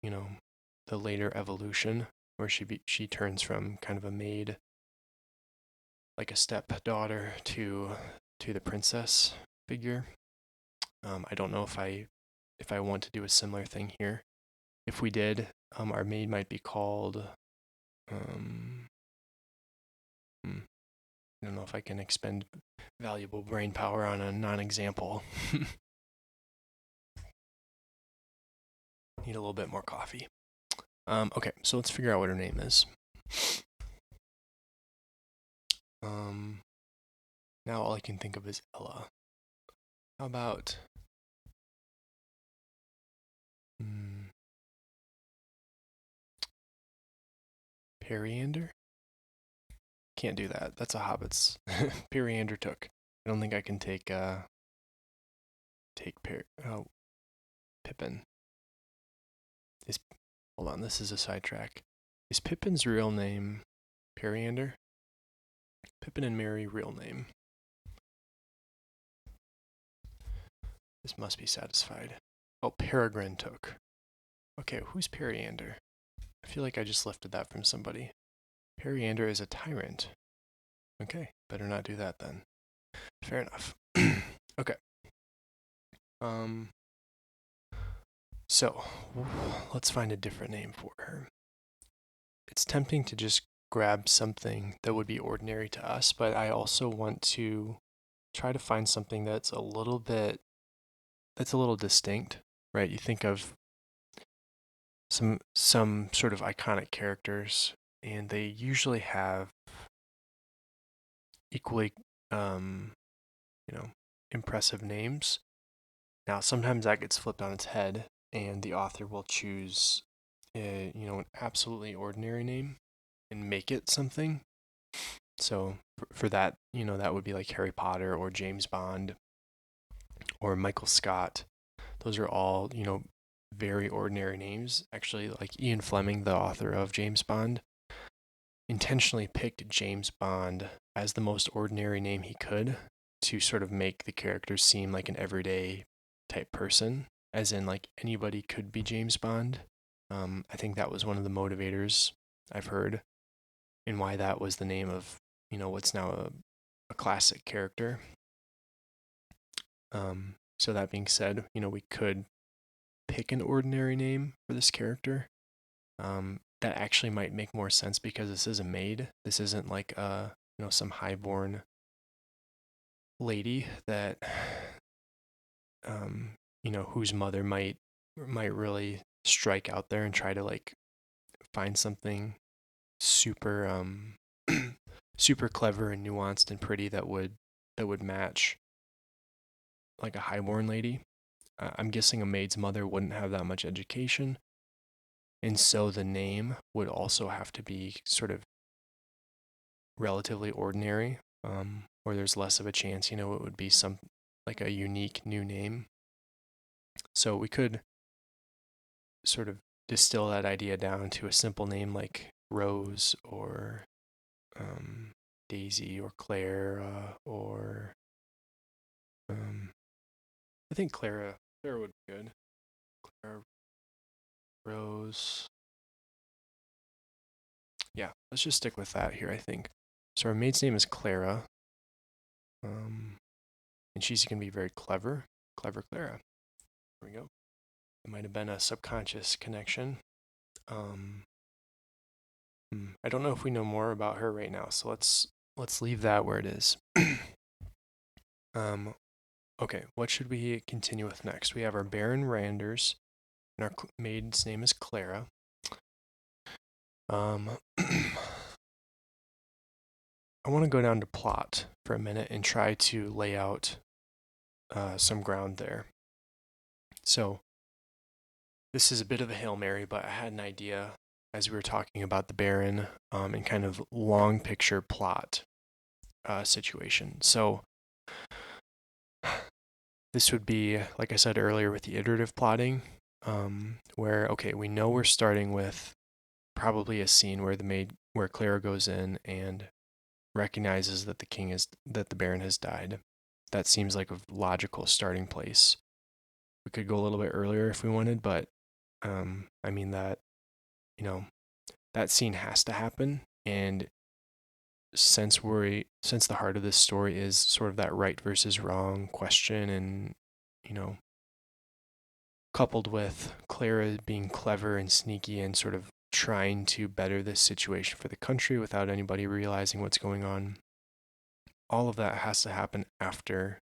the later evolution where she turns from kind of a maid, like a stepdaughter, to the princess figure. I don't know if I want to do a similar thing here. If we did, our maid might be called. I don't know if I can expend valuable brain power on a non-example. Need a little bit more coffee. Okay, so let's figure out what her name is. Now all I can think of is Ella. How about Periander? Can't do that. That's a hobbit's. Periander took. I don't think I can take Pippin. Hold on, this is a sidetrack. Is Pippin's real name Periander? Pippin and Merry, real name. This must be satisfied. Oh, Peregrine took. Okay, who's Periander? I feel like I just lifted that from somebody. Periander is a tyrant. Okay, better not do that then. Fair enough. Okay. So, let's find a different name for her. It's tempting to just grab something that would be ordinary to us, but I also want to try to find something that's a little distinct, right? You think of some sort of iconic characters, and they usually have equally, impressive names. Now, sometimes that gets flipped on its head, and the author will choose, an absolutely ordinary name and make it something. So for that, that would be like Harry Potter or James Bond or Michael Scott. Those are all, very ordinary names. Actually, like Ian Fleming, the author of James Bond, intentionally picked James Bond as the most ordinary name he could to sort of make the characters seem like an everyday type person, as in like anybody could be James Bond. I think that was one of the motivators I've heard, and why that was the name of, what's now a classic character. So that being said, we could pick an ordinary name for this character. That actually might make more sense because this is a maid. This isn't like some highborn lady that whose mother might really strike out there and try to like find something super super clever and nuanced and pretty that would match like a highborn lady. I'm guessing a maid's mother wouldn't have that much education, and so the name would also have to be sort of relatively ordinary, or there's less of a chance, it would be some like a unique new name. So we could sort of distill that idea down to a simple name like Rose or Daisy or Clara or I think Clara would be good. Clara, Rose. Yeah, let's just stick with that here, I think. So our maid's name is Clara. And she's going to be very clever. Clever Clara. There we go. It might have been a subconscious connection. I don't know if we know more about her right now, so let's leave that where it is. Okay, what should we continue with next? We have our Baron Randers, and our maid's name is Clara. I want to go down to plot for a minute and try to lay out some ground there. So this is a bit of a Hail Mary, but I had an idea as we were talking about the Baron and kind of long picture plot situation. So this would be, like I said earlier, with the iterative plotting, where, okay, we know we're starting with probably a scene where Clara goes in and recognizes that the Baron has died. That seems like a logical starting place. We could go a little bit earlier if we wanted, but I mean that, that scene has to happen. And since the heart of this story is sort of that right versus wrong question, and coupled with Clara being clever and sneaky and sort of trying to better this situation for the country without anybody realizing what's going on, all of that has to happen after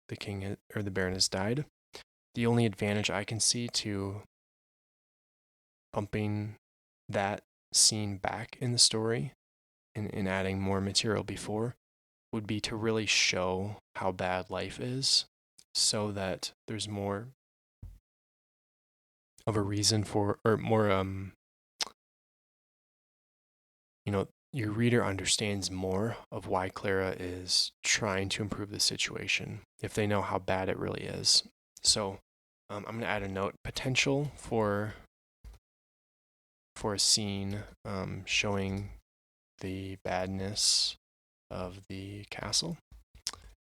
the king or the Baron has died. The only advantage I can see to bumping that scene back in the story and adding more material before would be to really show how bad life is, so that there's more of a reason for, or more, your reader understands more of why Clara is trying to improve the situation if they know how bad it really is. So I'm going to add a note: potential for for a scene showing the badness of the castle.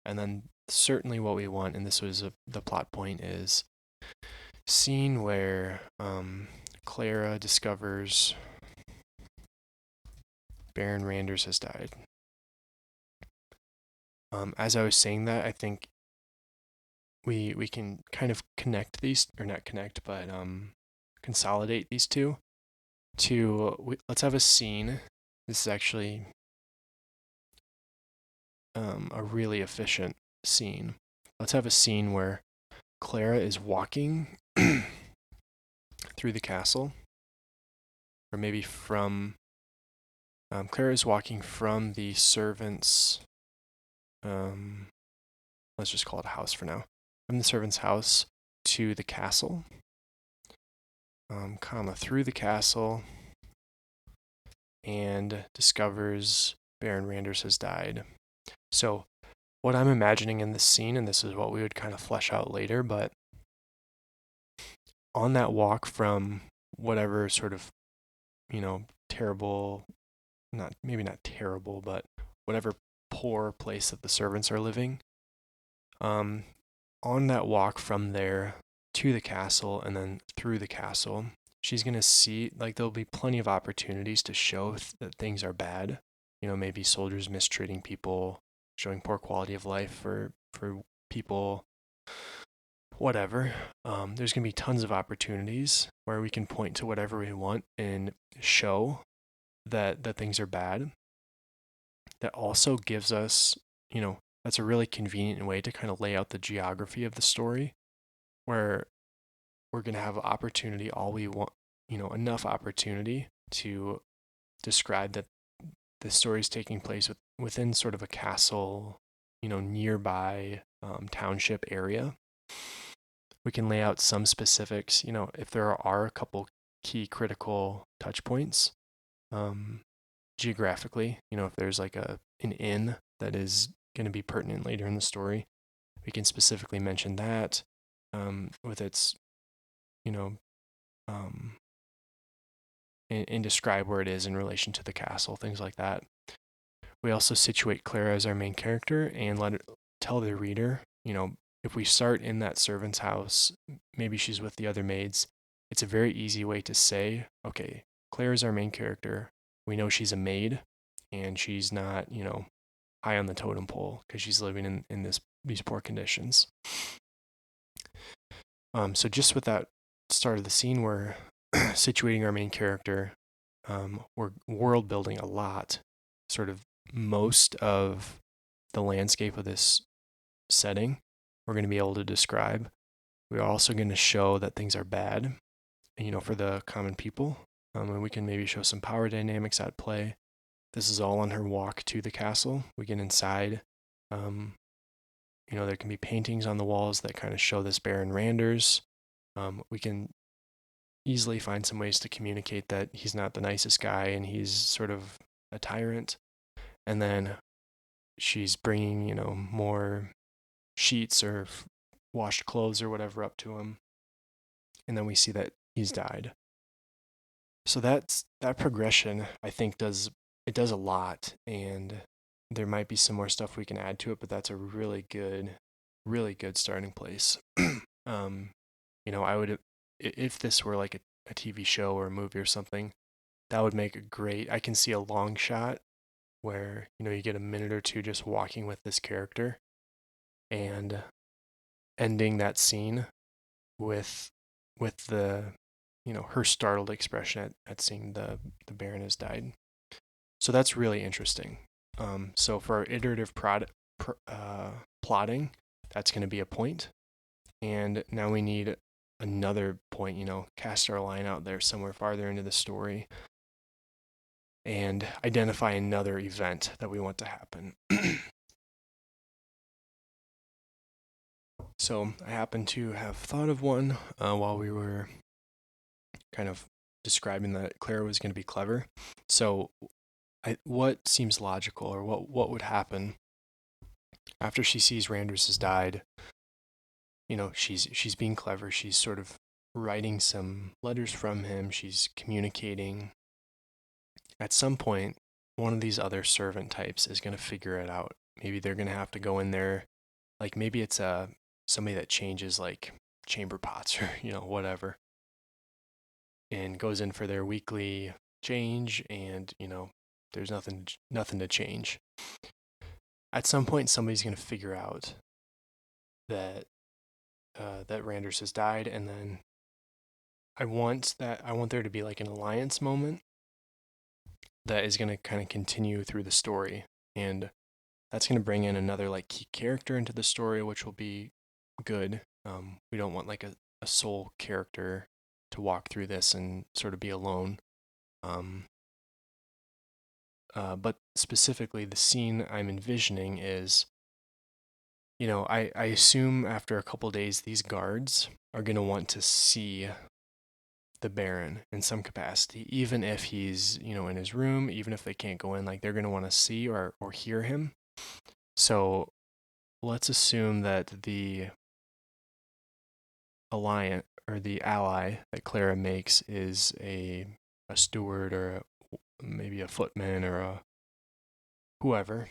And then certainly what we want, and this was the plot point, is scene where Clara discovers Baron Randers has died. As I was saying that, I think we can kind of connect these, or not connect, but consolidate these two to, let's have a scene. This is actually a really efficient scene. Let's have a scene where Clara is walking through the castle, or maybe from Clara is walking from the servants' let's just call it a house for now, from the servant's house to the castle, through the castle, and discovers Baron Randers has died. So what I'm imagining in this scene, and this is what we would kind of flesh out later, but on that walk from whatever sort of, terrible, maybe not terrible, but whatever poor place that the servants are living, on that walk from there to the castle and then through the castle, she's going to see, there'll be plenty of opportunities to show that things are bad. Maybe soldiers mistreating people, showing poor quality of life for people, whatever. There's going to be tons of opportunities where we can point to whatever we want and show that things are bad. That also gives us, that's a really convenient way to kind of lay out the geography of the story, where we're going to have opportunity, all we want, enough opportunity to describe that the story is taking place within sort of a castle, nearby township area. We can lay out some specifics, if there are a couple key critical touch points geographically, if there's like an inn that is going to be pertinent later in the story, we can specifically mention that with its, and describe where it is in relation to the castle, things like that. We also situate Clara as our main character and tell the reader, if we start in that servant's house, maybe she's with the other maids, it's a very easy way to say, okay, Clara's our main character. We know she's a maid, and she's not, high on the totem pole because she's living in these poor conditions. So just with that start of the scene, we're situating our main character. We're world building a lot, sort of most of the landscape of this setting we're going to be able to describe. We're also going to show that things are bad, for the common people. And we can maybe show some power dynamics at play. This is all on her walk to the castle. We get inside. There can be paintings on the walls that kind of show this Baron Randers. We can easily find some ways to communicate that he's not the nicest guy and he's sort of a tyrant. And then she's bringing, more sheets or washed clothes or whatever up to him. And then we see that he's died. So that progression, I think, does a lot, and there might be some more stuff we can add to it, but that's a really good starting place. I would, if this were like a TV show or a movie or something, that would make a great, I can see a long shot where, you get a minute or two just walking with this character and ending that scene with the, her startled expression at seeing the Baron has died. So that's really interesting. So for our iterative plotting, that's going to be a point. And now we need another point, cast our line out there somewhere farther into the story and identify another event that we want to happen. So I happen to have thought of one while we were kind of describing that Clara was going to be clever. So what seems logical, or what would happen after she sees Randers has died? She's being clever. She's sort of writing some letters from him. She's communicating. At some point, one of these other servant types is going to figure it out. Maybe they're going to have to go in there. Like maybe it's somebody that changes like chamber pots or whatever, and goes in for their weekly change, and there's nothing to change. At some point, somebody's going to figure out that that Randers has died, and then I want there to be like an alliance moment that is going to kind of continue through the story, and that's going to bring in another like key character into the story, which will be good. We don't want like a sole character to walk through this and sort of be alone. But specifically, the scene I'm envisioning is, I assume after a couple days, these guards are going to want to see the Baron in some capacity, even if he's, in his room, even if they can't go in, like they're going to want to see or hear him. So let's assume that the alliance or the ally that Clara makes is a steward or maybe a footman or a whoever.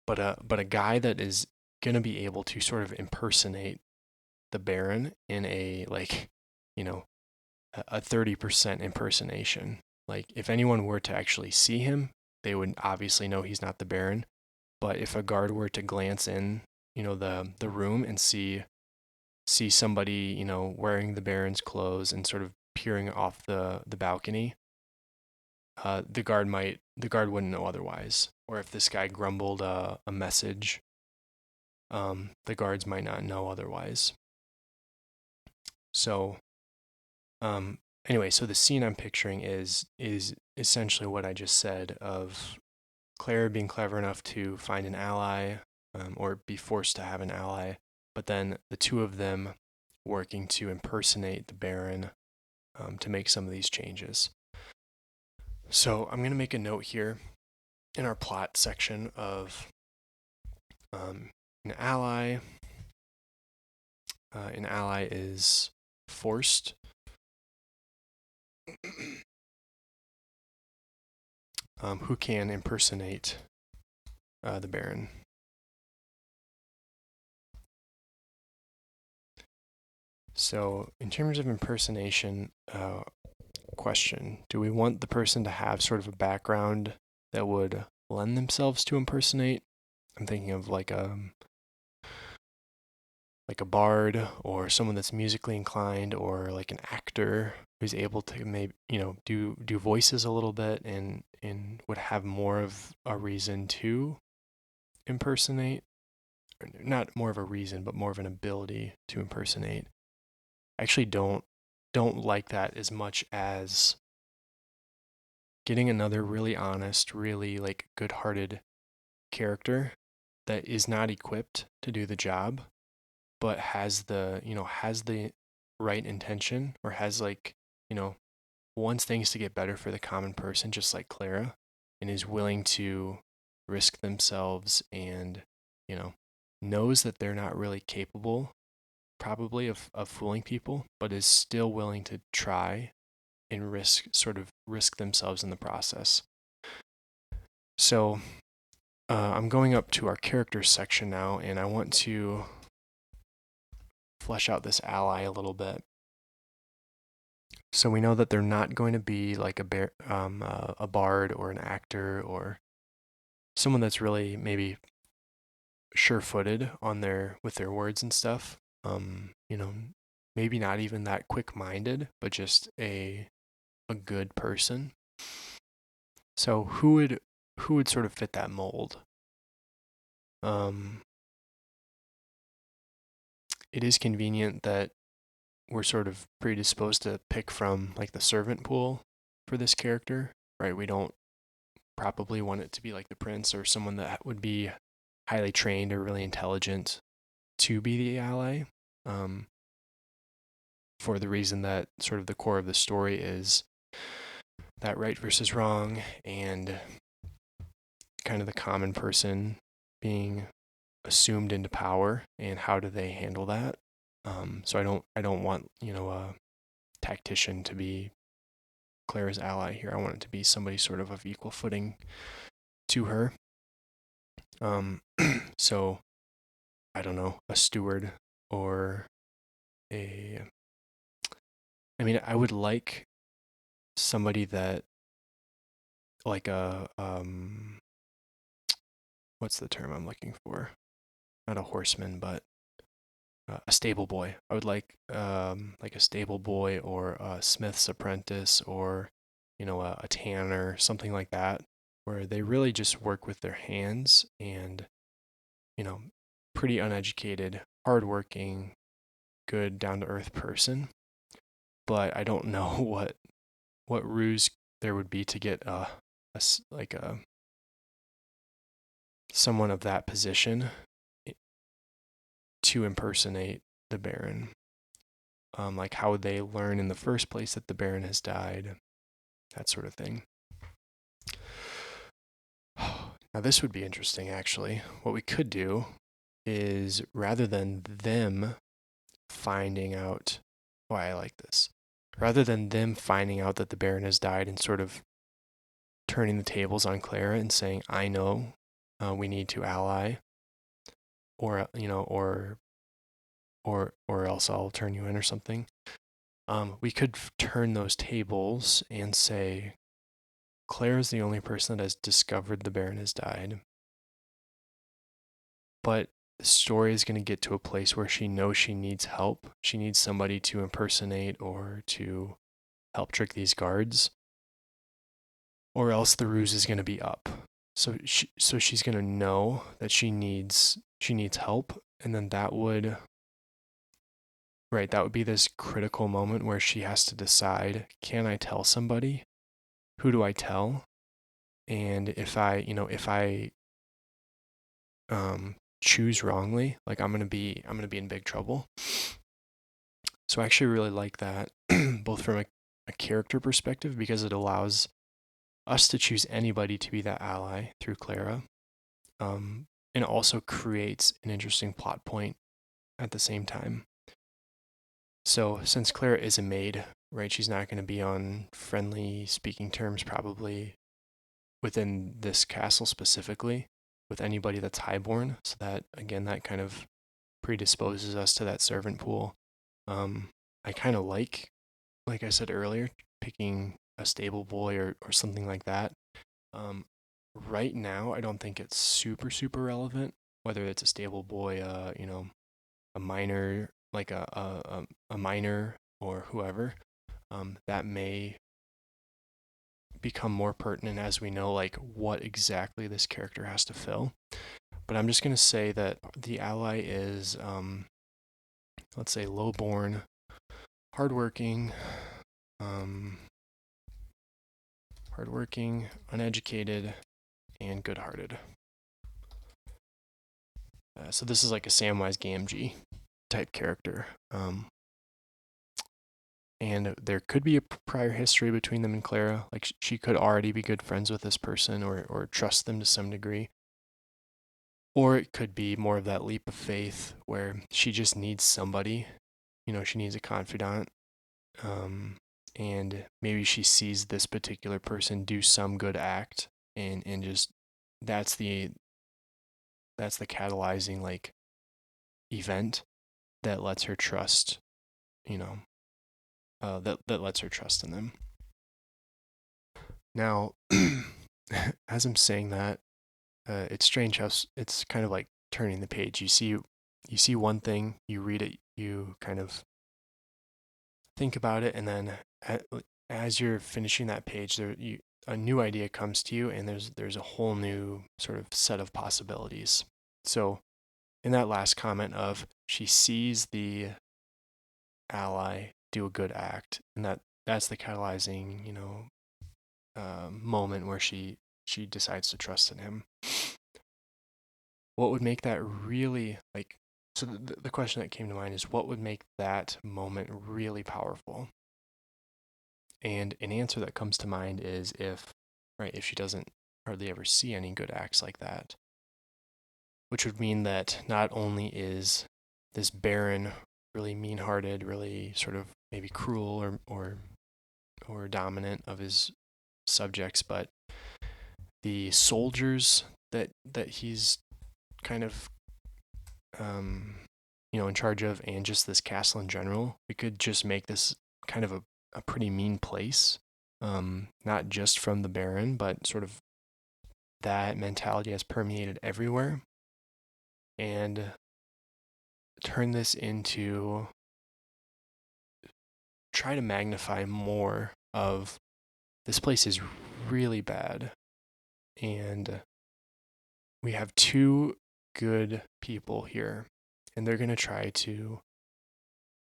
But a guy that is going to be able to sort of impersonate the Baron in a like, a 30% impersonation. Like if anyone were to actually see him, they would obviously know he's not the Baron. But if a guard were to glance in, the room and see somebody, wearing the Baron's clothes and sort of peering off the balcony, the guard wouldn't know otherwise. Or if this guy grumbled a message, the guards might not know otherwise. So, anyway, so the scene I'm picturing is essentially what I just said, of Clara being clever enough to find an ally, or be forced to have an ally, but then the two of them working to impersonate the Baron, to make some of these changes. So I'm going to make a note here in our plot section of an ally. An ally is forced who can impersonate the Baron. So in terms of impersonation, question, do we want the person to have sort of a background that would lend themselves to impersonate? I'm thinking of like a bard, or someone that's musically inclined, or like an actor who's able to maybe do voices a little bit and would have more of a reason to impersonate. Not more of a reason, but more of an ability to impersonate. I actually don't like that as much as getting another really honest, really like good-hearted character that is not equipped to do the job, but has the right intention, or has like, wants things to get better for the common person, just like Clara, and is willing to risk themselves, and knows that they're not really capable probably of fooling people, but is still willing to try and risk themselves in the process. So I'm going up to our characters section now, and I want to flesh out this ally a little bit. So we know that they're not going to be like a bard or an actor or someone that's really maybe sure-footed with their words and stuff. Maybe not even that quick-minded, but just a good person. So who would sort of fit that mold? It is convenient that we're sort of predisposed to pick from like the servant pool for this character, right? We don't probably want it to be like the prince or someone that would be highly trained or really intelligent to be the ally, for the reason that sort of the core of the story is that right versus wrong, and kind of the common person being assumed into power, and how do they handle that. So I don't want, a tactician to be Clara's ally here. I want it to be somebody sort of equal footing to her. So I don't know, a steward or I would like somebody that, like what's the term I'm looking for? Not a horseman, but a stable boy. I would like a stable boy or a smith's apprentice or, a tanner, something like that, where they really just work with their hands and, you know, pretty uneducated, hardworking, good, down to earth person. But I don't know what ruse there would be to get like a someone of that position to impersonate the Baron. Like how would they learn in the first place that the Baron has died, that sort of thing. Now this would be interesting, actually. What we could do is, rather than them finding out, oh, I like this. Rather than them finding out that the Baron has died and sort of turning the tables on Clara and saying, I know, we need to ally, or or else I'll turn you in or something. We could turn those tables and say, Claire's the only person that has discovered the Baron has died. But the story is going to get to a place where she knows she needs help. She needs somebody to impersonate or to help trick these guards, or else the ruse is going to be up. So she's going to know that she needs help, and then that would be this critical moment where she has to decide, can I tell somebody? Who do I tell? And if I choose wrongly, like I'm gonna be in big trouble. So I actually really like that, both from a character perspective, because it allows us to choose anybody to be that ally through Clara, and it also creates an interesting plot point at the same time. So since Clara is a maid, right, she's not going to be on friendly speaking terms probably within this castle specifically with anybody that's highborn. So that, again, that kind of predisposes us to that servant pool. I kind of like I said earlier, picking a stable boy or something like that. Right now, I don't think it's super relevant whether it's a stable boy, a minor, like a minor or whoever. That may become more pertinent as we know, like, what exactly this character has to fill. But I'm just going to say that the ally is, let's say, lowborn, hardworking, uneducated, and good-hearted. So this is like a Samwise Gamgee type character. And there could be a prior history between them and Clara. Like she could already be good friends with this person or trust them to some degree. Or it could be more of that leap of faith where she just needs somebody. She needs a confidant. And maybe she sees this particular person do some good act and just that's the catalyzing like event that lets her trust, that lets her trust in them. Now, as I'm saying that, it's strange how it's kind of like turning the page. You see one thing, you read it, you kind of think about it, and then as you're finishing that page, a new idea comes to you, and there's a whole new sort of set of possibilities. So, in that last comment of she sees the ally do a good act, and that's the catalyzing, moment where she decides to trust in him. What would make that really like? So the question that came to mind is, what would make that moment really powerful? And an answer that comes to mind is if she doesn't hardly ever see any good acts like that, which would mean that not only is this Baron really mean-hearted, really sort of maybe cruel or dominant of his subjects, but the soldiers that he's kind of in charge of, and just this castle in general, we could just make this kind of a pretty mean place. Not just from the Baron, but sort of that mentality has permeated everywhere, and turn this into, try to magnify more of, this place is really bad, and we have two good people here, and they're going to try to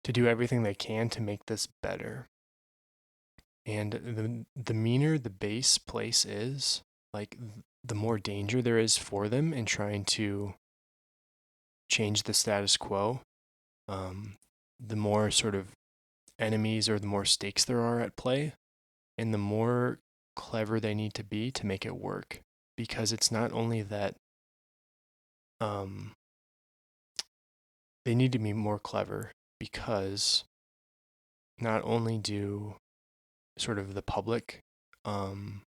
do everything they can to make this better. And the meaner the base place is, like, the more danger there is for them in trying to change the status quo. The more sort of enemies or the more stakes there are at play, and the more clever they need to be to make it work. Because it's not only that they need to be more clever, because not only do sort of the public, like,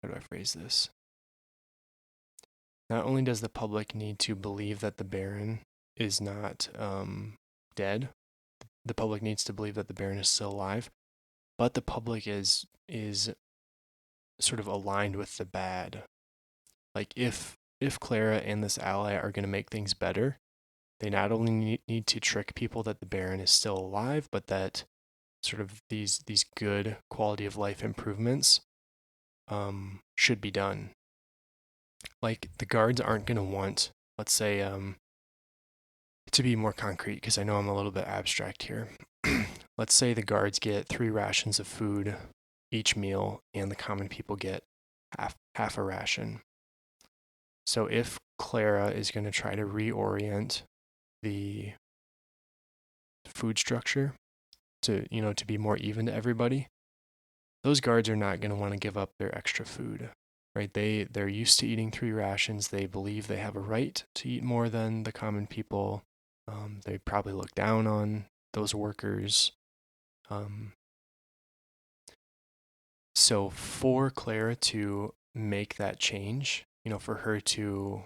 how do I phrase this? Not only does the public need to believe that the Baron is not dead, the public needs to believe that the Baron is still alive, but the public is sort of aligned with the bad. Like, if Clara and this ally are going to make things better, they not only need to trick people that the Baron is still alive, but that sort of these good quality of life improvements should be done. Like, the guards aren't going to want, let's say, to be more concrete, because I know I'm a little bit abstract here. Let's say the guards get 3 rations of food each meal, and the common people get half a ration. So if Clara is going to try to reorient the food structure to be more even to everybody, those guards are not going to want to give up their extra food, right? They're used to eating 3 rations. They believe they have a right to eat more than the common people. They probably look down on those workers. So for Clara to make that change, for her to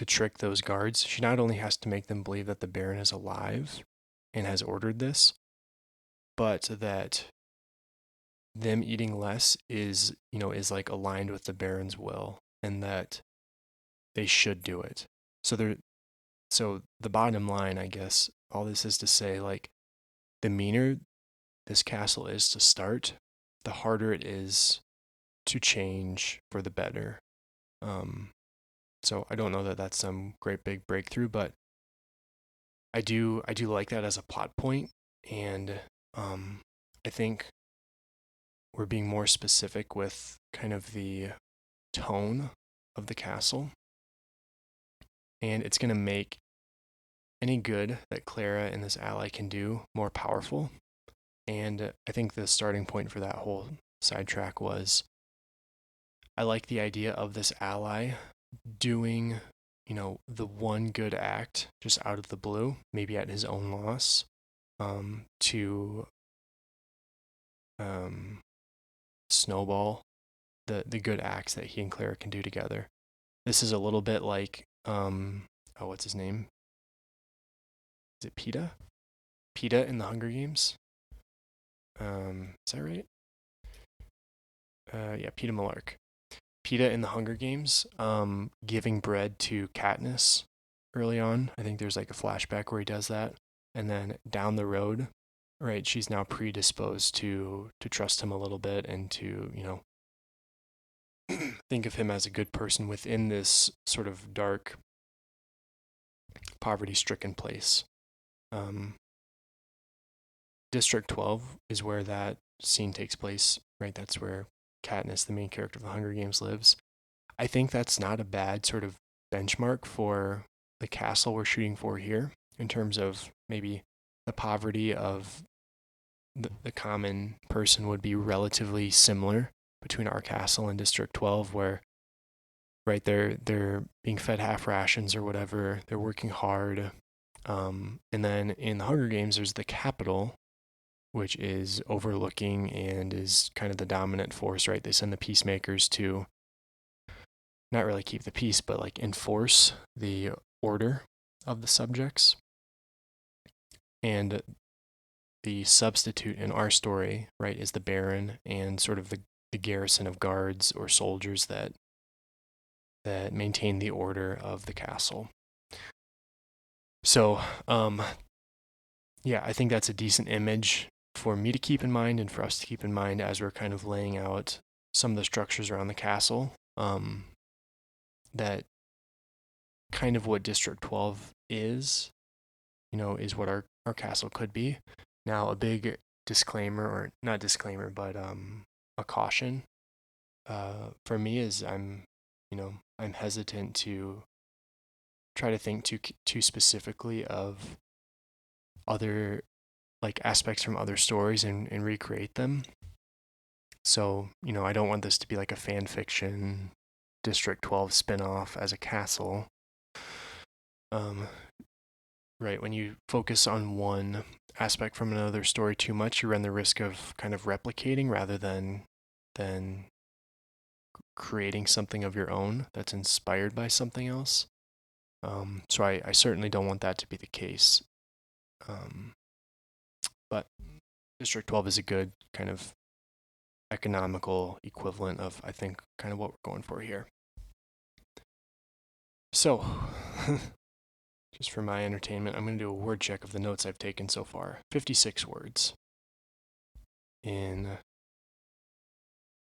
trick those guards, she not only has to make them believe that the Baron is alive and has ordered this, but that them eating less is like aligned with the Baron's will, and that they should do it. So the bottom line, I guess, all this is to say, like, the meaner this castle is to start, the harder it is to change for the better. So I don't know that that's some great big breakthrough, but I do like that as a plot point, and I think we're being more specific with kind of the tone of the castle, and it's going to make any good that Clara and this ally can do more powerful. And I think the starting point for that whole sidetrack was, I like the idea of this ally doing, the one good act just out of the blue, maybe at his own loss, to snowball the good acts that he and Clara can do together. This is a little bit like, what's his name? Is it Peeta? Peeta in the Hunger Games? Is that right? Yeah, Peeta Mellark. Peeta in the Hunger Games, giving bread to Katniss early on. I think there's like a flashback where he does that. And then down the road, right, she's now predisposed to trust him a little bit, and to, think of him as a good person within this sort of dark, poverty-stricken place. District 12 is where that scene takes place, right? That's where Katniss, the main character of the Hunger Games, lives. I think that's not a bad sort of benchmark for the castle we're shooting for here, in terms of maybe the poverty of the common person would be relatively similar between our castle and District 12, where right? They're being fed half rations or whatever. They're working hard. And then in the Hunger Games, there's the capital, which is overlooking and is kind of the dominant force, right? They send the peacemakers to not really keep the peace, but like enforce the order of the subjects. And the substitute in our story, right, is the Baron and sort of the garrison of guards or soldiers that maintain the order of the castle. So, yeah, I think that's a decent image for me to keep in mind and for us to keep in mind as we're kind of laying out some of the structures around the castle. That kind of what District 12 is, is what our castle could be. Now, a big disclaimer, or not disclaimer, but a caution for me is I'm hesitant to try to think too specifically of other like aspects from other stories and recreate them. So, I don't want this to be like a fan fiction District 12 spin-off as a castle. Right, when you focus on one aspect from another story too much, you run the risk of kind of replicating rather than creating something of your own that's inspired by something else. So I certainly don't want that to be the case. But District 12 is a good kind of economical equivalent of, I think, kind of what we're going for here. So, just for my entertainment, I'm going to do a word check of the notes I've taken so far. 56 words in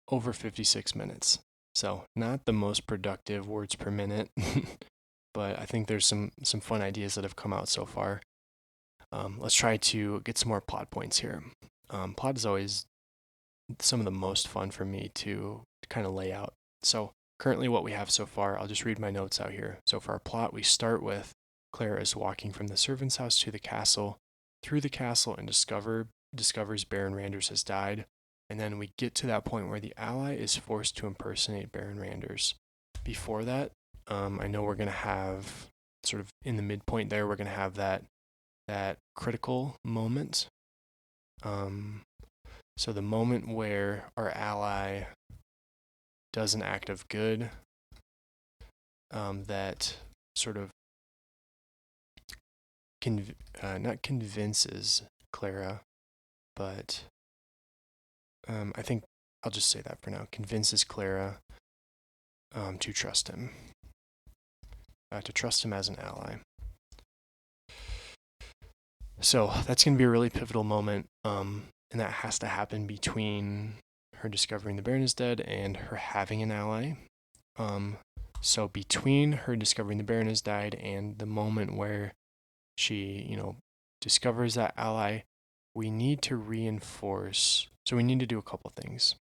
over 56 minutes. So, not the most productive words per minute, but I think there's some fun ideas that have come out so far. Let's try to get some more plot points here. Plot is always some of the most fun for me to kind of lay out. So, currently what we have so far, I'll just read my notes out here. So, for our plot, we start with Clara is walking from the servant's house to the castle, through the castle, and discovers Baron Randers has died. And then we get to that point where the ally is forced to impersonate Baron Randers. Before that, I know we're going to have sort of in the midpoint there, we're going to have that critical moment. So the moment where our ally does an act of good that sort of not convinces Clara, but I think I'll just say that for now. Convinces Clara to trust him. To trust him as an ally. So that's going to be a really pivotal moment, and that has to happen between her discovering the Baron is dead and her having an ally. So between her discovering the Baron has died and the moment where she, discovers that ally, we need to reinforce. So we need to do a couple things.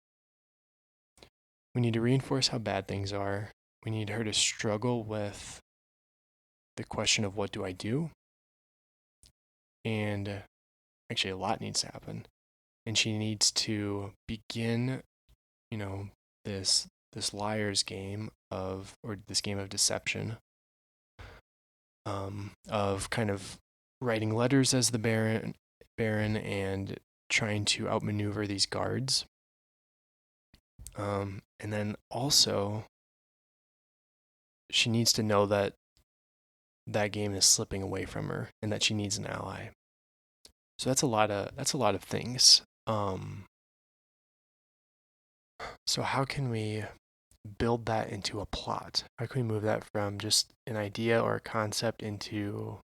We need to reinforce how bad things are. We need her to struggle with the question of what do I do? And actually a lot needs to happen. And she needs to begin, this liar's game this game of deception, of kind of writing letters as the Baron and trying to outmaneuver these guards. And then also she needs to know that game is slipping away from her and that she needs an ally. So that's a lot of things. So how can we build that into a plot? How can we move that from just an idea or a concept into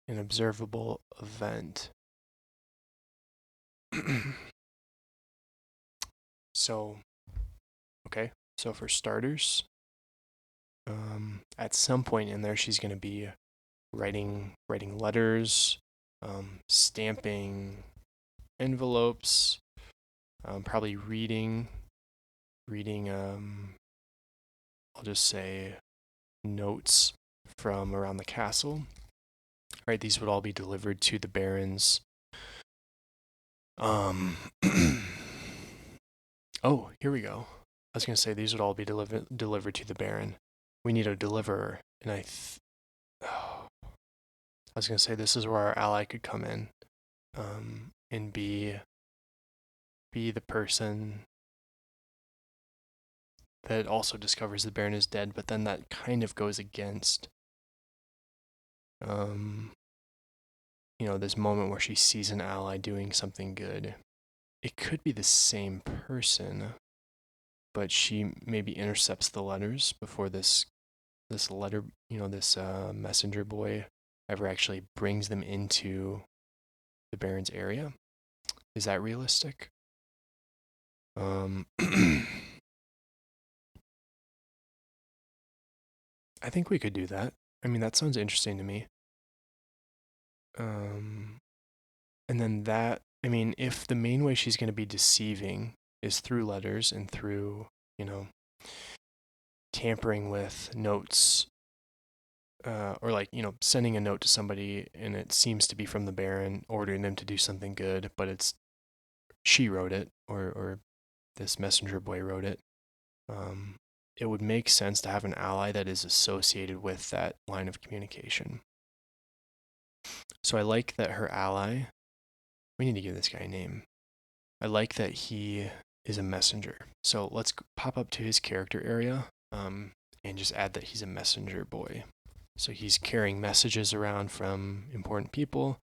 an observable event? So for starters, at some point in there, she's going to be writing letters, stamping envelopes, probably reading. I'll just say notes from around the castle. Right, these would all be delivered to the Baron's. Oh, here we go. was going to say these would all be delivered to the Baron. We need a deliverer, and I was going to say this is where our ally could come in, and be the person that also discovers the Baron is dead, but then that kind of goes against, this moment where she sees an ally doing something good. It could be the same person, but she maybe intercepts the letters before this letter, this messenger boy ever actually brings them into the Baron's area. Is that realistic? I think we could do that. I mean, that sounds interesting to me. And then if the main way she's going to be deceiving is through letters and through, tampering with notes, or sending a note to somebody and it seems to be from the Baron, ordering them to do something good, but she wrote it, or this messenger boy wrote it. It would make sense to have an ally that is associated with that line of communication. So I like that her ally, we need to give this guy a name. I like that he is a messenger. So let's pop up to his character area, and just add that he's a messenger boy. So he's carrying messages around from important people.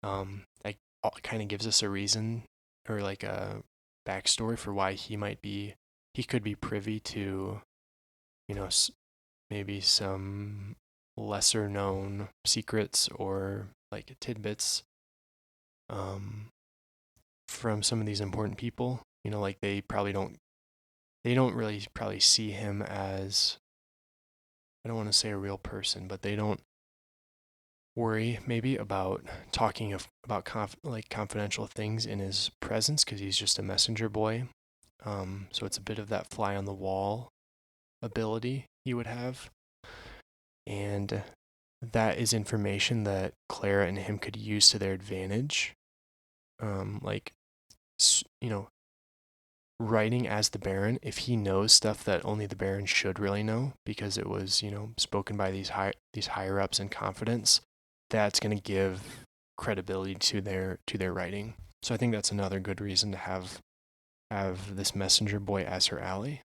That kind of gives us a reason, or like a backstory for why he could be privy to, maybe some lesser known secrets or like tidbits, from some of these important people. Like they don't really probably see him as, I don't want to say a real person, but they don't worry maybe about talking about confidential things in his presence because he's just a messenger boy. So it's a bit of that fly on the wall ability he would have, and that is information that Clara and him could use to their advantage. Like, writing as the Baron, if he knows stuff that only the Baron should really know because it was, spoken by these higher ups in confidence, that's going to give credibility to their writing. So I think that's another good reason to have this messenger boy as her ally.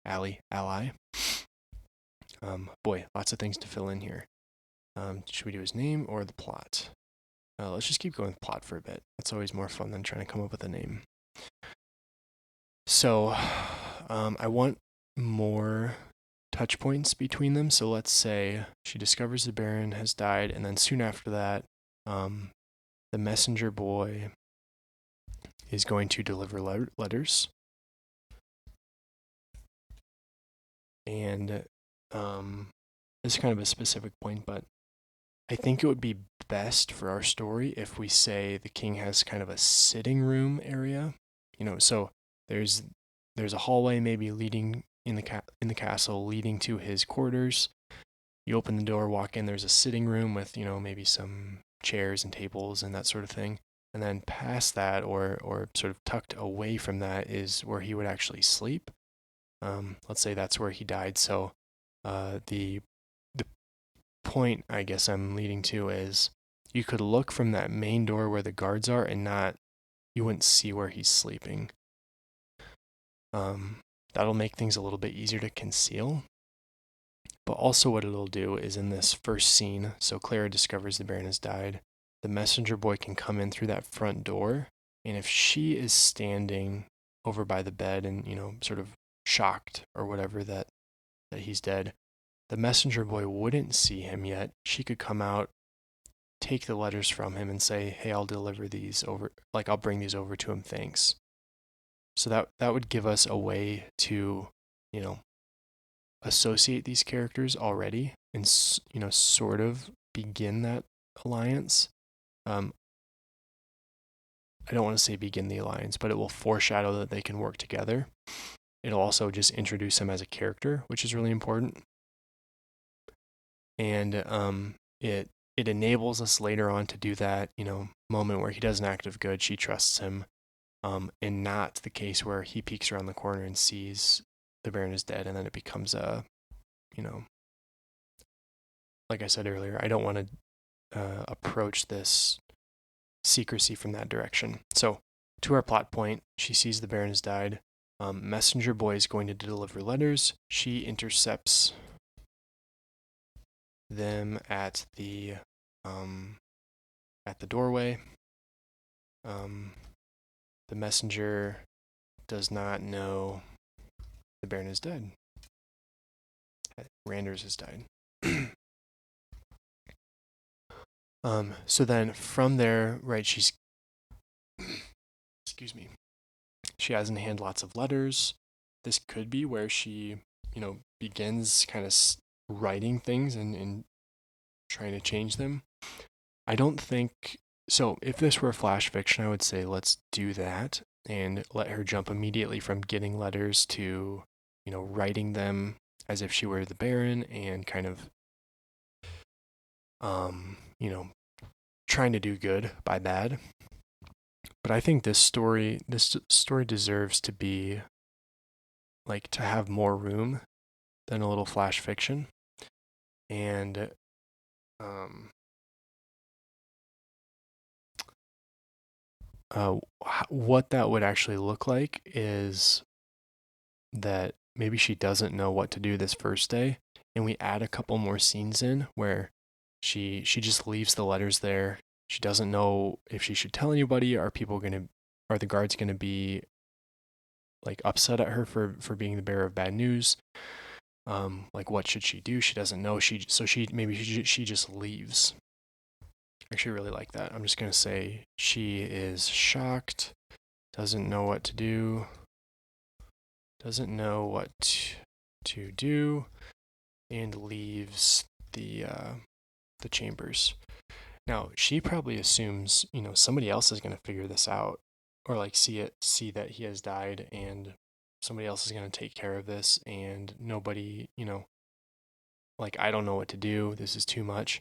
Ally. Boy, lots of things to fill in here. Should we do his name or the plot? Let's just keep going with plot for a bit. It's always more fun than trying to come up with a name. So, I want more touch points between them. So let's say she discovers the Baron has died, and then soon after that, the messenger boy is going to deliver letters. And this is kind of a specific point, but I think it would be best for our story if we say the king has kind of a sitting room area. So there's a hallway maybe leading in the castle leading to his quarters. You open the door, walk in, there's a sitting room with, maybe some chairs and tables and that sort of thing. And then past that, or sort of tucked away from that, is where he would actually sleep. Let's say that's where he died. So the point I guess I'm leading to is you could look from that main door where the guards are and you wouldn't see where he's sleeping. That'll make things a little bit easier to conceal. But also what it'll do is in this first scene, so Clara discovers the Baron has died, the messenger boy can come in through that front door, and if she is standing over by the bed and, sort of shocked or whatever that he's dead, the messenger boy wouldn't see him yet. She could come out, take the letters from him and say, hey, I'll deliver these over, like I'll bring these over to him, thanks. So that would give us a way to, associate these characters already and, sort of begin that alliance. I don't want to say begin the alliance, but it will foreshadow that they can work together. It'll also just introduce him as a character, which is really important. And it enables us later on to do that, moment where he does an act of good, she trusts him, and not the case where he peeks around the corner and sees the Baron is dead, and then it becomes a, like I said earlier, I don't want to approach this secrecy from that direction. So, to our plot point, she sees the Baron has died. Messenger boy is going to deliver letters. She intercepts them at the doorway. The messenger does not know the Baron is dead. Randers has died. So then from there, right, excuse me, she has in hand lots of letters. This could be where she, begins kind of writing things and trying to change them. I don't think so. If this were flash fiction, I would say let's do that and let her jump immediately from getting letters to, writing them as if she were the Baron and kind of, trying to do good by bad. But I think this story deserves to be like to have more room than a little flash fiction. And what that would actually look like is that maybe she doesn't know what to do this first day, and we add a couple more scenes in where she just leaves the letters there. She doesn't know if she should tell anybody. Are the guards gonna be like upset at her for being the bearer of bad news? Like what should she do? She doesn't know. She just leaves. I actually really like that. I'm just gonna say she is shocked, doesn't know what to do, and leaves the chambers. Now she probably assumes somebody else is gonna figure this out, or like see that he has died, and somebody else is gonna take care of this, and nobody like I don't know what to do. This is too much.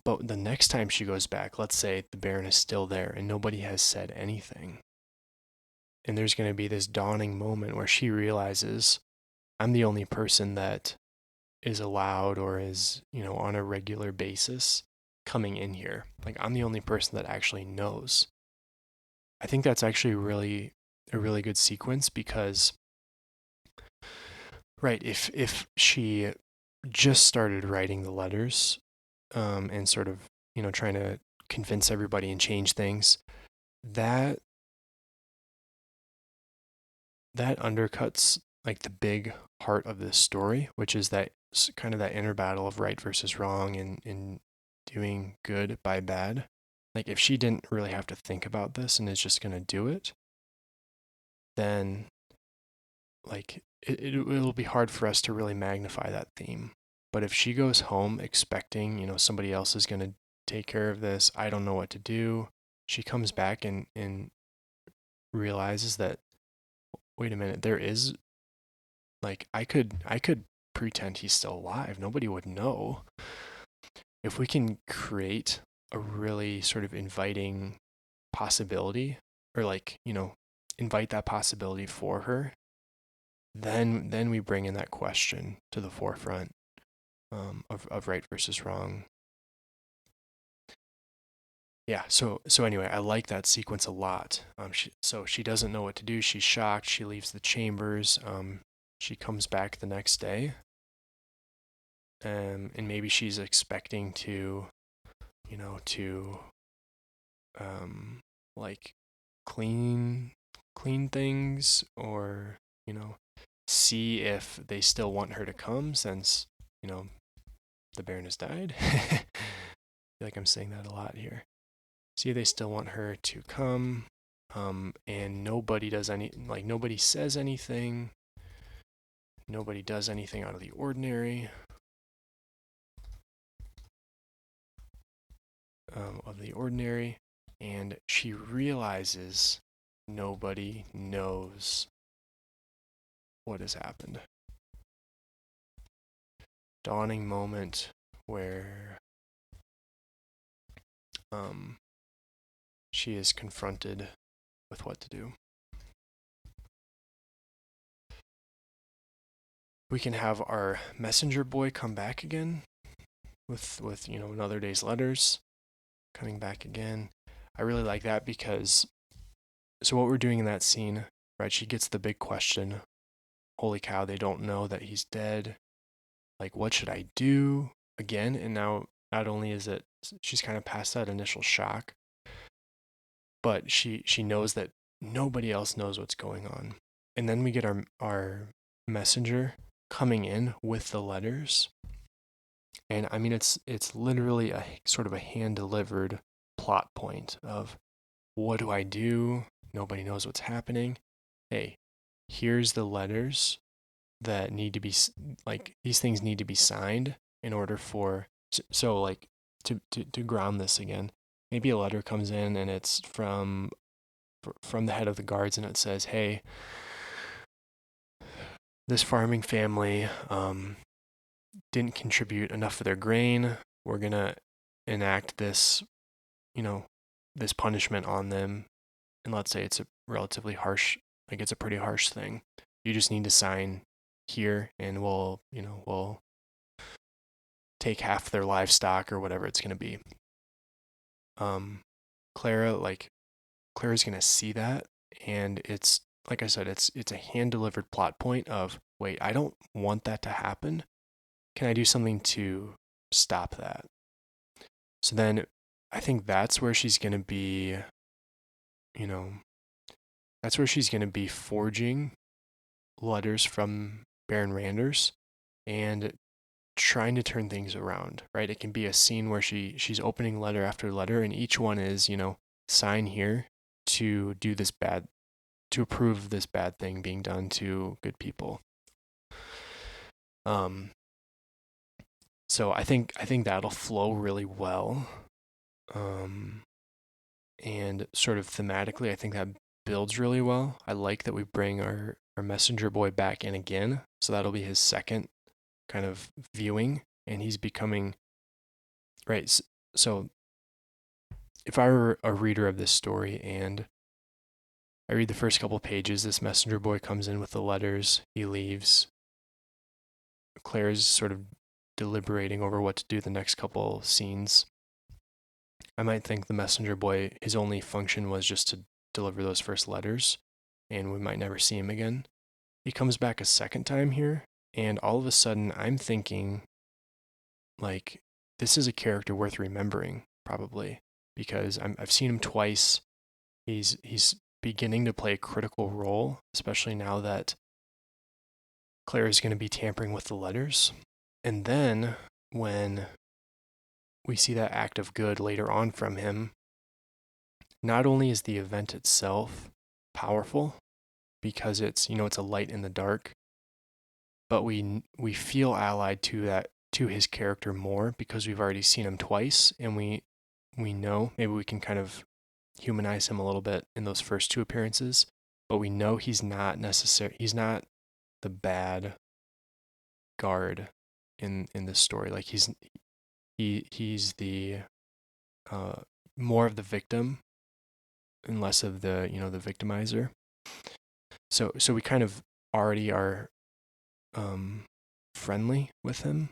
But the next time she goes back, let's say the Baron is still there and nobody has said anything. And there's going to be this dawning moment where she realizes I'm the only person that is allowed or is, on a regular basis coming in here. Like I'm the only person that actually knows. I think that's actually a really good sequence because right, if she just started writing the letters and sort of, trying to convince everybody and change things, that undercuts like the big heart of this story, which is that kind of that inner battle of right versus wrong and doing good by bad. Like if she didn't really have to think about this and is just going to do it, then like it'll be hard for us to really magnify that theme. But if she goes home expecting, somebody else is going to take care of this, I don't know what to do, she comes back and realizes that, wait a minute, there is, like, I could pretend he's still alive. Nobody would know. If we can create a really sort of inviting possibility, or like, invite that possibility for her, then we bring in that question to the forefront of right versus wrong. Yeah, so anyway, I like that sequence a lot. She doesn't know what to do. She's shocked. She leaves the chambers. She comes back the next day, and maybe she's expecting to, to like clean things, or see if they still want her to come since the Baron has died. I feel like I'm saying that a lot here. See if they still want her to come, and nobody says anything. Nobody does anything out of the ordinary. And she realizes nobody knows what has happened. Dawning moment where she is confronted with what to do. We can have our messenger boy come back again with another day's letters coming back again. I really like that because what we're doing in that scene, right? She gets the big question. Holy cow, they don't know that he's dead. Like, what should I do again? And now not only is it she's kind of past that initial shock, but she knows that nobody else knows what's going on. And then we get our messenger coming in with the letters. And I mean, it's literally a sort of a hand delivered plot point of what do I do? Nobody knows what's happening. Hey, here's the letters that need to be, like, these things need to be signed in order for, so like to ground this again, maybe a letter comes in and it's from the head of the guards and it says, hey, this farming family didn't contribute enough for their grain. We're gonna enact this, this punishment on them. And let's say it's a relatively harsh, like it's a pretty harsh thing. You just need to sign here and we'll take half their livestock or whatever it's going to be. Clara's going to see that, and it's, like I said, it's a hand delivered plot point of, wait, I don't want that to happen. Can I do something to stop that? So then I think that's where she's going to be, that's where she's going to be forging letters from Baron Randers and trying to turn things around, right? It can be a scene where she's opening letter after letter, and each one is, sign here to do this bad, to approve this bad thing being done to good people. So I think that'll flow really well. And sort of thematically, I think that builds really well. I like that we bring our messenger boy back in again. So that'll be his second kind of viewing, and he's becoming, right. So if I were a reader of this story and I read the first couple pages, this messenger boy comes in with the letters, he leaves. Claire's sort of deliberating over what to do the next couple scenes. I might think the messenger boy, his only function was just to deliver those first letters, and we might never see him again. He comes back a second time here, and all of a sudden I'm thinking, like, this is a character worth remembering, probably, because I've seen him twice. He's beginning to play a critical role, especially now that Clara is going to be tampering with the letters. And then when we see that act of good later on from him, not only is the event itself powerful because it's a light in the dark, but we feel allied to his character more because we've already seen him twice, and we know, maybe we can kind of humanize him a little bit in those first two appearances, but we know he's not the bad guard in this story. Like he's the more of the victim and less of the the victimizer. So we kind of already are friendly with him,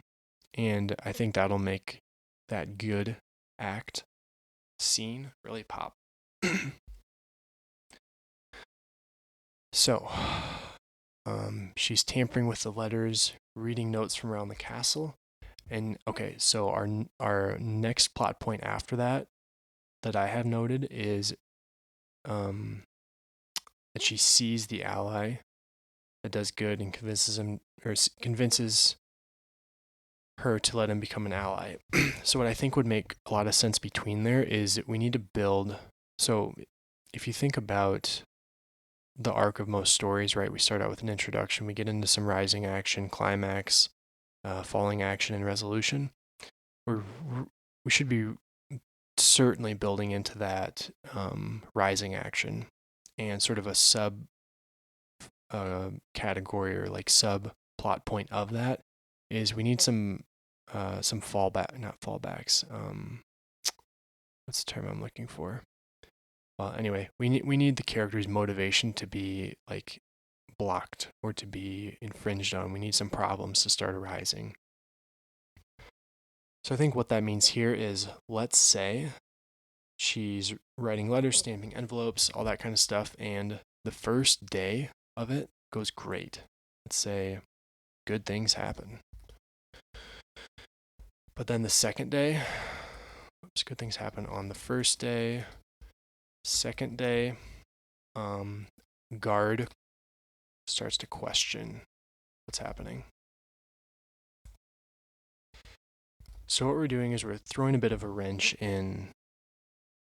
and I think that'll make that good act scene really pop. So she's tampering with the letters, reading notes from around the castle. And okay, so our next plot point after that I have noted is that she sees the ally that does good and convinces her to let him become an ally. So what I think would make a lot of sense between there is we need to build. So if you think about the arc of most stories, right, we start out with an introduction, we get into some rising action, climax, falling action, and resolution. We should be certainly building into that rising action, and sort of a sub category or like sub plot point of that is we need some not fallbacks. What's the term I'm looking for? Well, anyway, we need the character's motivation to be like blocked or to be infringed on. We need some problems to start arising. So I think what that means here is, let's say she's writing letters, stamping envelopes, all that kind of stuff, and the first day of it goes great. Let's say good things happen. But then the second day, good things happen on the first day. Second day, guard starts to question what's happening. So what we're doing is we're throwing a bit of a wrench in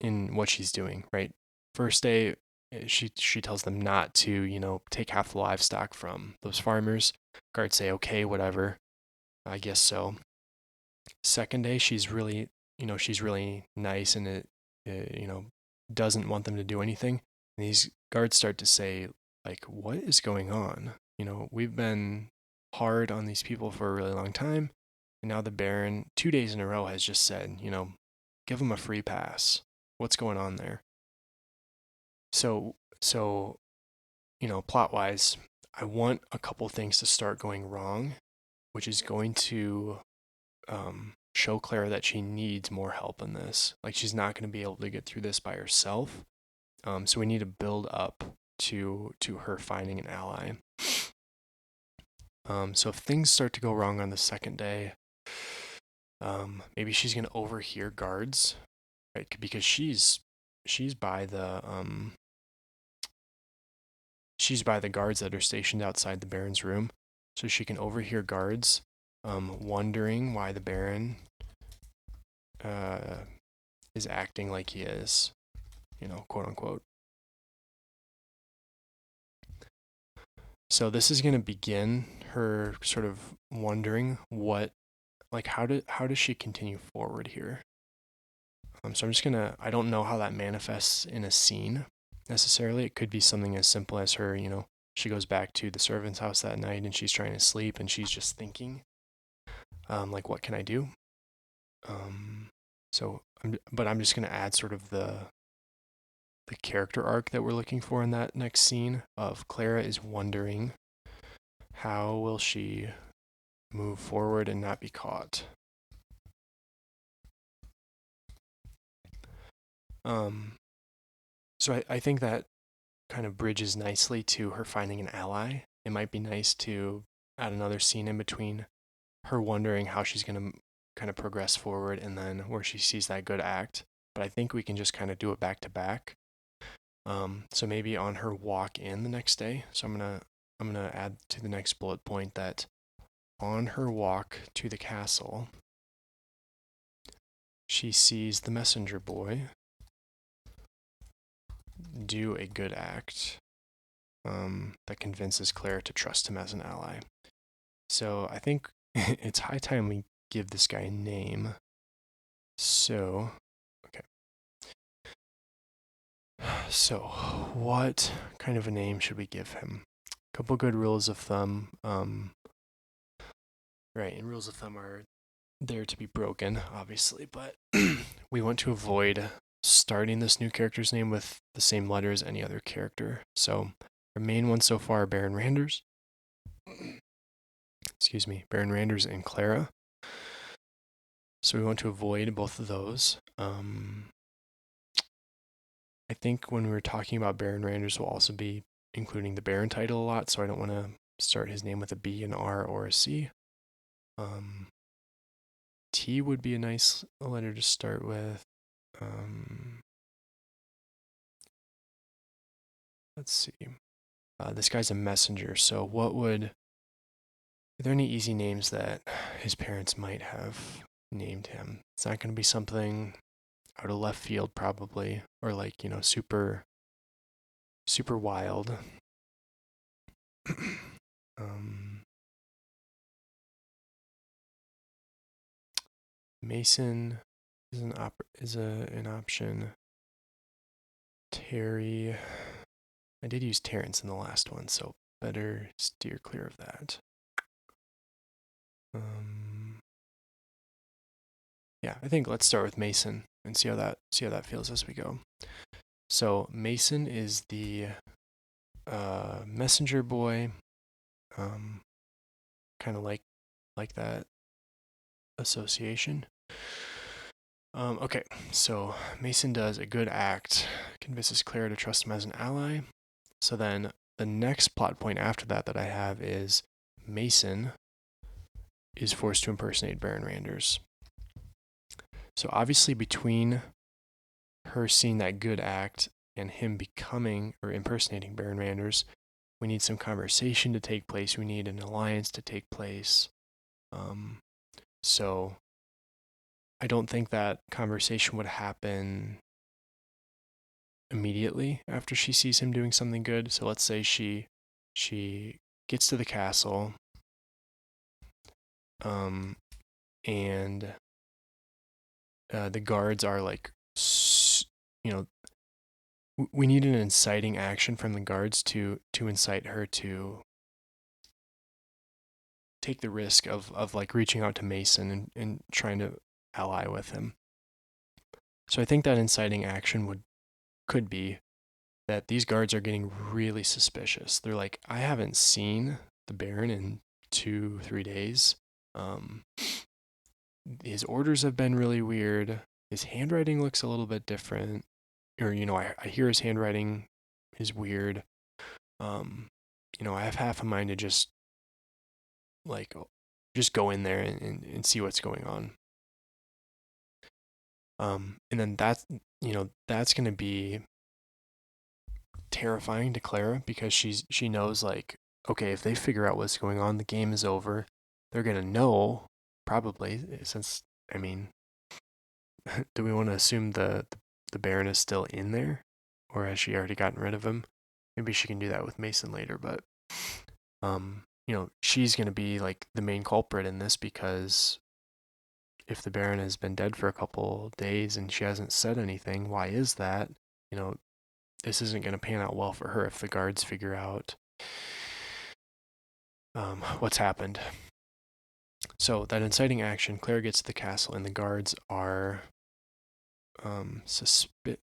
what she's doing, right? First day, she tells them not to, take half the livestock from those farmers. Guards say, okay, whatever, I guess so. Second day, she's really nice and doesn't want them to do anything. And these guards start to say, like, what is going on? We've been hard on these people for a really long time. And now the Baron, 2 days in a row, has just said, give them a free pass. What's going on there? So plot-wise, I want a couple things to start going wrong, which is going to show Clara that she needs more help in this. Like, she's not going to be able to get through this by herself. So we need to build up to her finding an ally. So if things start to go wrong on the second day, maybe she's going to overhear guards, right? Because she's by the guards that are stationed outside the Baron's room, so she can overhear guards wondering why the Baron is acting like he is, quote unquote. So this is going to begin her sort of wondering how does she continue forward here? So I'm just I don't know how that manifests in a scene necessarily. It could be something as simple as her, she goes back to the servant's house that night and she's trying to sleep and she's just thinking, like, what can I do? But I'm just going to add sort of the character arc that we're looking for in that next scene of Clara is wondering, how will she move forward and not be caught? So I think that kind of bridges nicely to her finding an ally. It might be nice to add another scene in between her wondering how she's going to kind of progress forward and then where she sees that good act. But I think we can just kind of do it back to back. So maybe on her walk in the next day. So I'm gonna add to the next bullet point that on her walk to the castle, she sees the messenger boy do a good act that convinces Clara to trust him as an ally. So I think it's high time we give this guy a name. So, okay. So, what kind of a name should we give him? A couple good rules of thumb. Right, and rules of thumb are there to be broken, obviously, but we want to avoid starting this new character's name with the same letter as any other character. So our main ones so far are Baron Randers. Excuse me, Baron Randers and Clara. So we want to avoid both of those. I think when we're talking about Baron Randers, we'll also be including the Baron title a lot, so I don't want to start his name with a B, an R, or a C. T would be a nice letter to start with. Let's see. This guy's a messenger, so are there any easy names that his parents might have named him? It's not going to be something out of left field, probably, or like, super, super wild. Mason is an option. Terry, I did use Terrence in the last one, so better steer clear of that. Yeah, I think let's start with Mason and see how that feels as we go. So Mason is the messenger boy, kind of like that association. Okay, so Mason does a good act, convinces Clara to trust him as an ally. So then the next plot point after that I have is Mason is forced to impersonate Baron Randers. So obviously between her seeing that good act and him becoming or impersonating Baron Randers, we need some conversation to take place. We need an alliance to take place. So I don't think that conversation would happen immediately after she sees him doing something good. So let's say she gets to the castle, and the guards are like, you know, we need an inciting action from the guards to incite her to take the risk of like reaching out to Mason and trying to ally with him. So I think that inciting action could be that these guards are getting really suspicious. They're like, I haven't seen the Baron in 2-3 days. His orders have been really weird. His handwriting looks a little bit different. Or, I hear his handwriting is weird. I have half a mind to just go in there and see what's going on. And then that's going to be terrifying to Clara because she knows like, okay, if they figure out what's going on, the game is over. They're going to know probably, since I mean, do we want to assume the Baron is still in there, or has she already gotten rid of him? Maybe she can do that with Mason later, but she's going to be like the main culprit in this because if the Baron has been dead for a couple days and she hasn't said anything, why is that? This isn't going to pan out well for her if the guards figure out what's happened. So that inciting action, Clara gets to the castle and the guards are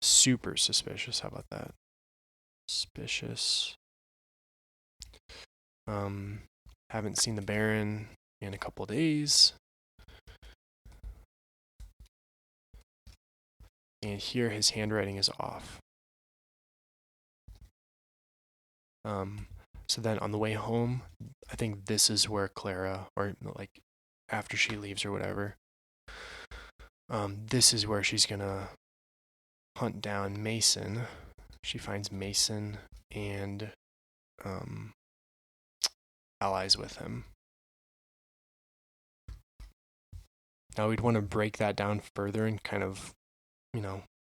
super suspicious. How about that? Suspicious. Haven't seen the Baron in a couple days. And here his handwriting is off. So then on the way home, I think this is where Clara, or like after she leaves or whatever, this is where she's gonna hunt down Mason. She finds Mason and allies with him. Now we'd want to break that down further and kind of,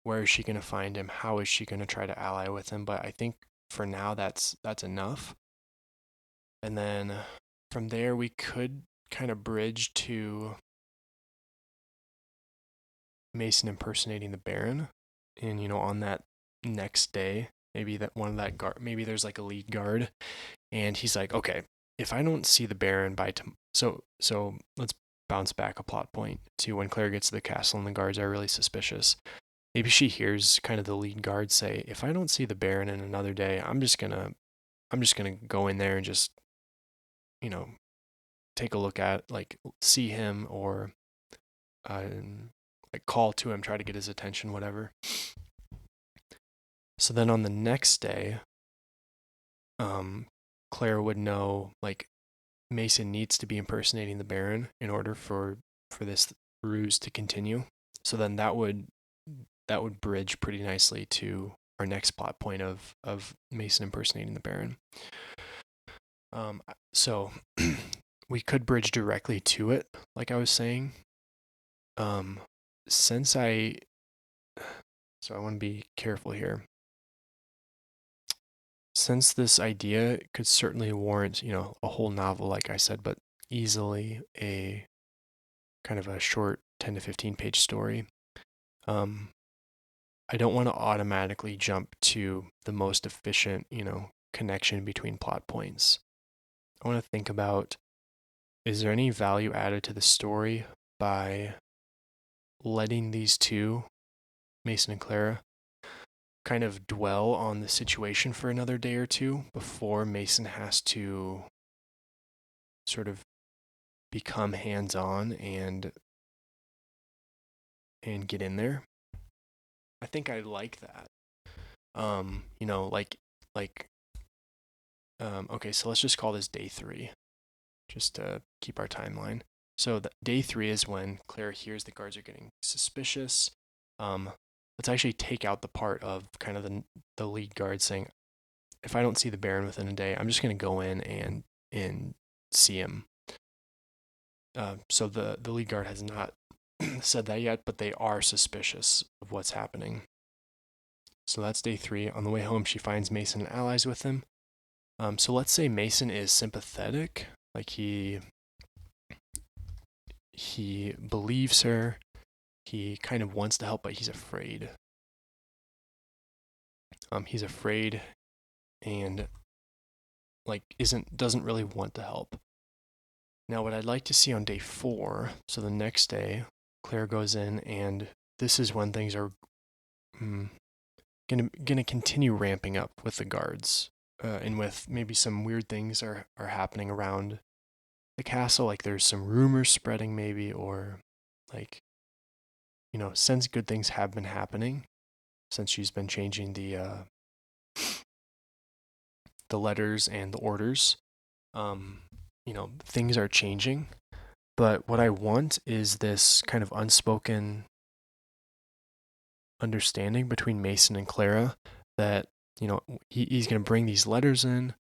where is she going to find him? How is she going to try to ally with him? But I think for now that's enough. And then from there we could kind of bridge to Mason impersonating the Baron, and on that next day, maybe that one of that guard, maybe there's like a lead guard, and he's like, okay, if I don't see the Baron by so let's bounce back a plot point to when Claire gets to the castle and the guards are really suspicious. Maybe she hears kind of the lead guard say, if I don't see the Baron in another day, I'm just gonna go in there and just take a look at, like, see him or like call to him, try to get his attention, whatever. So then on the next day, Claire would know like Mason needs to be impersonating the Baron in order for this ruse to continue. So then that would bridge pretty nicely to our next plot point of Mason impersonating the Baron. So we could bridge directly to it, like I was saying. So I want to be careful here. Since this idea could certainly warrant, a whole novel, like I said, but easily a kind of a short 10 to 15 page story, I don't want to automatically jump to the most efficient, connection between plot points. I want to think about, is there any value added to the story by letting these two, Mason and Clara, kind of dwell on the situation for another day or two before Mason has to sort of become hands-on and get in there. I think I like that. Okay, so let's just call this day 3, just to keep our timeline. So day 3 is when Clara hears the guards are getting suspicious. Let's actually take out the part of kind of the lead guard saying, if I don't see the Baron within a day, I'm just going to go in and see him. So the lead guard has not said that yet, but they are suspicious of what's happening. So that's day 3. On the way home, she finds Mason and allies with him. So let's say Mason is sympathetic, like he believes her, he kind of wants to help, but he's afraid. He's afraid and doesn't really want to help. Now, what I'd like to see on day 4, so the next day, Clara goes in, and this is when things are gonna continue ramping up with the guards, and with maybe some weird things are happening around the castle. Like there's some rumors spreading, maybe, or since good things have been happening, since she's been changing the letters and the orders, things are changing. But what I want is this kind of unspoken understanding between Mason and Clara that, he's going to bring these letters in.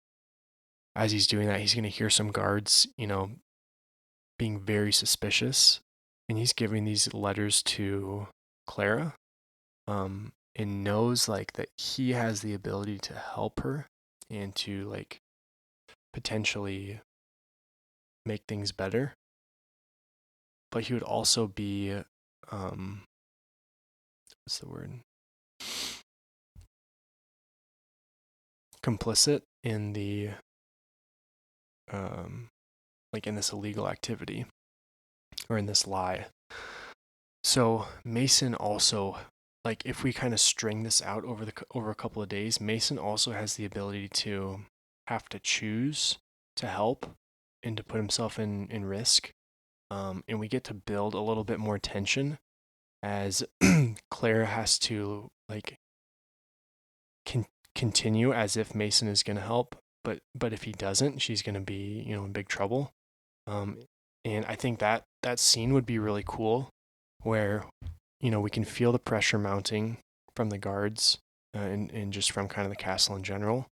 As he's doing that, he's going to hear some guards, being very suspicious, and he's giving these letters to Clara, and knows that he has the ability to help her and to potentially make things better. But he would also be what's the word? Complicit in the in this illegal activity or in this lie. So Mason also, if we kind of string this out over a couple of days, Mason also has the ability to have to choose to help and to put himself in risk. And we get to build a little bit more tension as Clara has to continue as if Mason is going to help, but if he doesn't, she's going to be in big trouble. And I think that scene would be really cool, where we can feel the pressure mounting from the guards, and just from kind of the castle in general.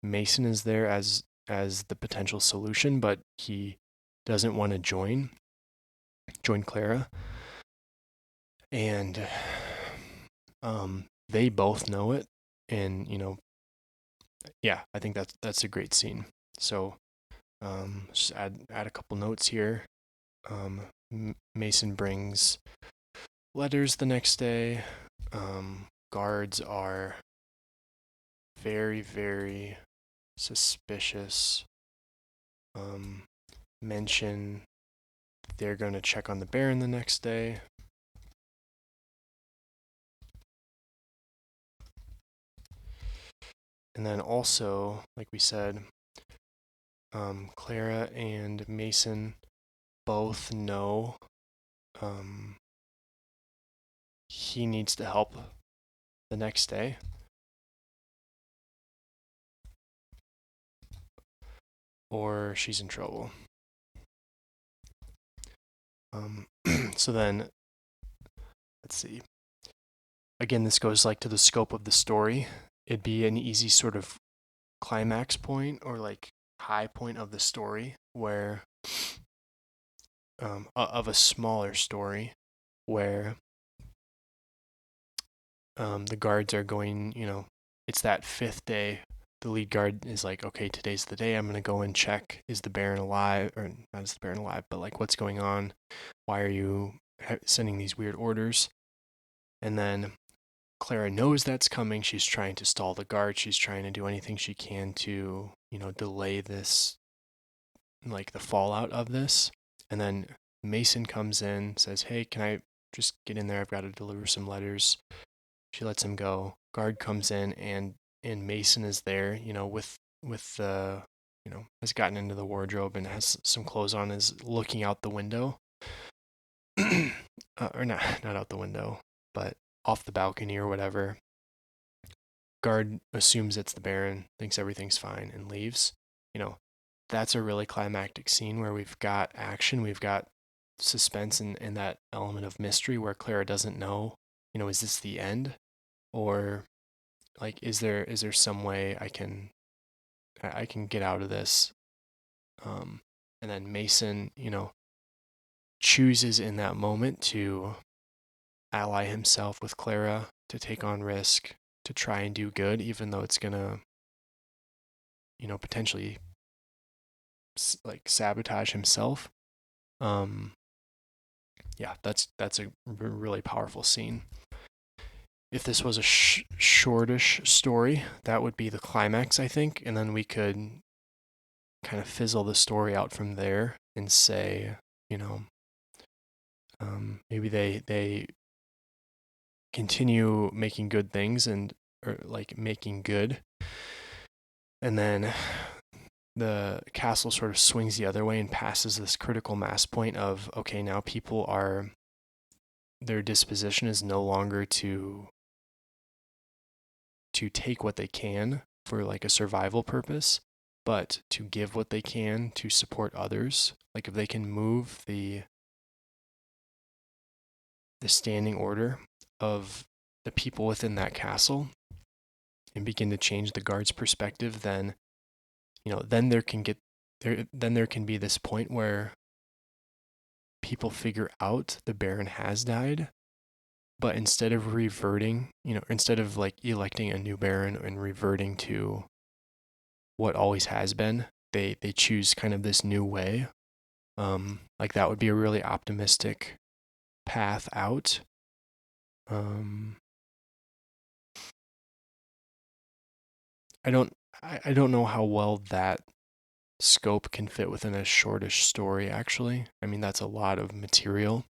Mason is there as the potential solution, but he doesn't want to join Clara, and they both know it, and yeah, I think that's a great scene. So just add a couple notes here. Mason brings letters the next day. Guards are very, very suspicious. Mention they're going to check on the Baron the next day. And then also, like we said, Clara and Mason both know he needs to help the next day. Or she's in trouble. So then, let's see. Again, this goes to the scope of the story. It'd be an easy sort of climax point or high point of the story where of a smaller story where the guards are going, it's that 5th day. The lead guard is okay, today's the day. I'm going to go and check, is the Baron alive? Or not is the Baron alive, but what's going on? Why are you sending these weird orders? And then Clara knows that's coming. She's trying to stall the guard. She's trying to do anything she can to, delay this, the fallout of this. And then Mason comes in, says, hey, can I just get in there? I've got to deliver some letters. She lets him go. guard comes in and Mason is there, with the, has gotten into the wardrobe and has some clothes on, is looking out the window. Or not out the window, but off the balcony or whatever. Guard assumes it's the Baron, thinks everything's fine, and leaves. That's a really climactic scene where we've got action, we've got suspense, and that element of mystery where Clara doesn't know, is this the end? Or like, is there some way I can get out of this? And then Mason, chooses in that moment to ally himself with Clara, to take on risk, to try and do good, even though it's gonna, potentially like sabotage himself. Yeah, that's a really powerful scene. If this was a shortish story, that would be the climax, I think, and then we could kind of fizzle the story out from there and say, maybe they continue making good things or like making good, and then the castle sort of swings the other way and passes this critical mass point of, okay, now people are, their disposition is no longer to take what they can for like a survival purpose, but to give what they can to support others. Like if they can move the standing order of the people within that castle and begin to change the guard's perspective, then then there can be this point where people figure out the Baron has died, but instead of reverting, instead of like electing a new Baron and reverting to what always has been, they choose kind of this new way. Like that would be a really optimistic path out. I don't know how well that scope can fit within a shortish story, actually. I mean, that's a lot of material.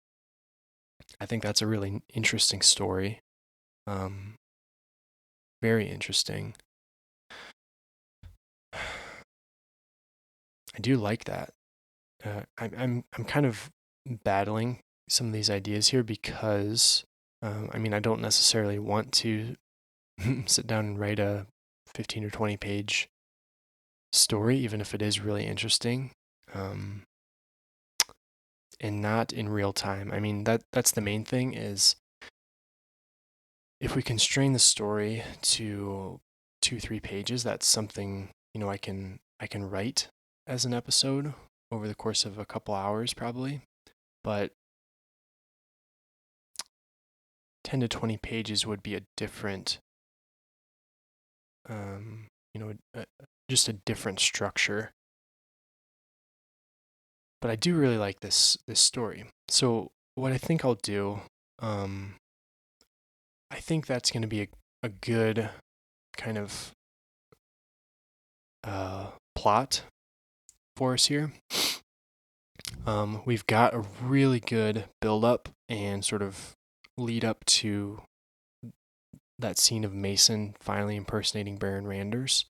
I think that's a really interesting story. Very interesting. I do like that. I'm kind of battling some of these ideas here because, I mean, I don't necessarily want to sit down and write a 15 or 20 page story, even if it is really interesting, and not in real time. I mean, that's the main thing is if we constrain the story to 2-3 pages, that's something, I can write as an episode over the course of a couple hours probably. But 10 to 20 pages would be a different, just a different structure. But I do really like this story. So what I think I'll do, I think that's going to be a good kind of plot for us here. We've got a really good build up and sort of lead up to that scene of Mason finally impersonating Baron Randers.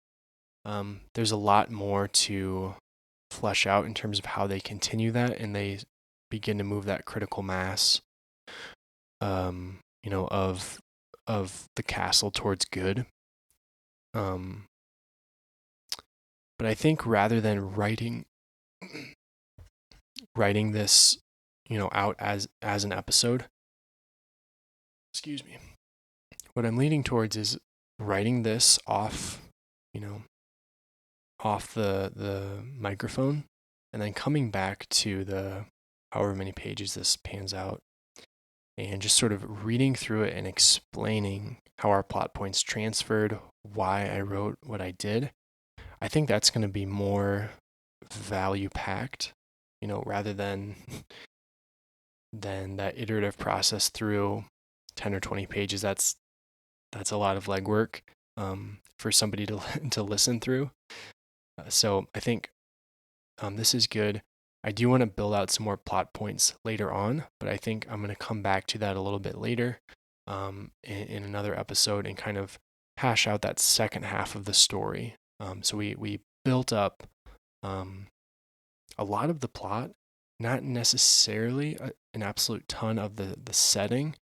There's a lot more to flesh out in terms of how they continue that, and they begin to move that critical mass, of the castle towards good. But I think rather than writing this, out as an episode, excuse me, what I'm leaning towards is writing this off, off the microphone, and then coming back to the however many pages this pans out, and just sort of reading through it and explaining how our plot points transferred, why I wrote what I did. I think that's going to be more value packed, rather than that iterative process through 10 or 20 pages. That's a lot of legwork for somebody to listen through. So I think this is good. I do want to build out some more plot points later on, but I think I'm going to come back to that a little bit later. in another episode and kind of hash out that second half of the story. So we built up a lot of the plot, not necessarily an absolute ton of the setting,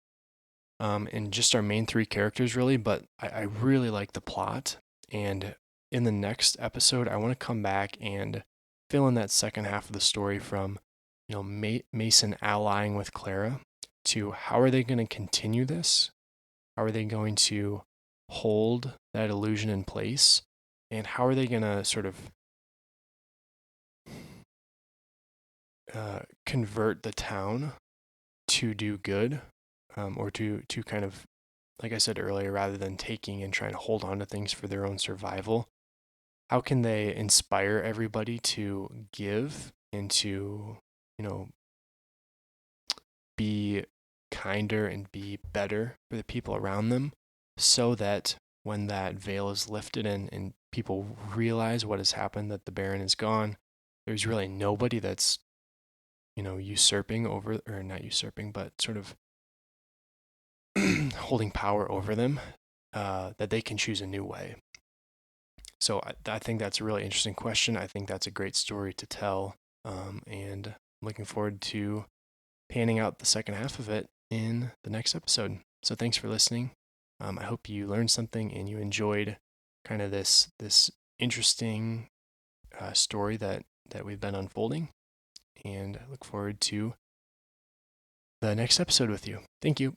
and just our main three characters really, but I really like the plot. And in the next episode, I want to come back and fill in that second half of the story from, Mason allying with Clara to how are they going to continue this? How are they going to hold that illusion in place? And how are they going to sort of convert the town to do good, or to kind of, like I said earlier, rather than taking and trying to hold on to things for their own survival, how can they inspire everybody to give and to, be kinder and be better for the people around them, so that when that veil is lifted and people realize what has happened, that the Baron is gone, there's really nobody that's, usurping over, or not usurping, but sort of holding power over them, that they can choose a new way. So I think that's a really interesting question. I think that's a great story to tell, and I'm looking forward to panning out the second half of it in the next episode. So thanks for listening. I hope you learned something and you enjoyed kind of this interesting story that we've been unfolding, and I look forward to the next episode with you. Thank you.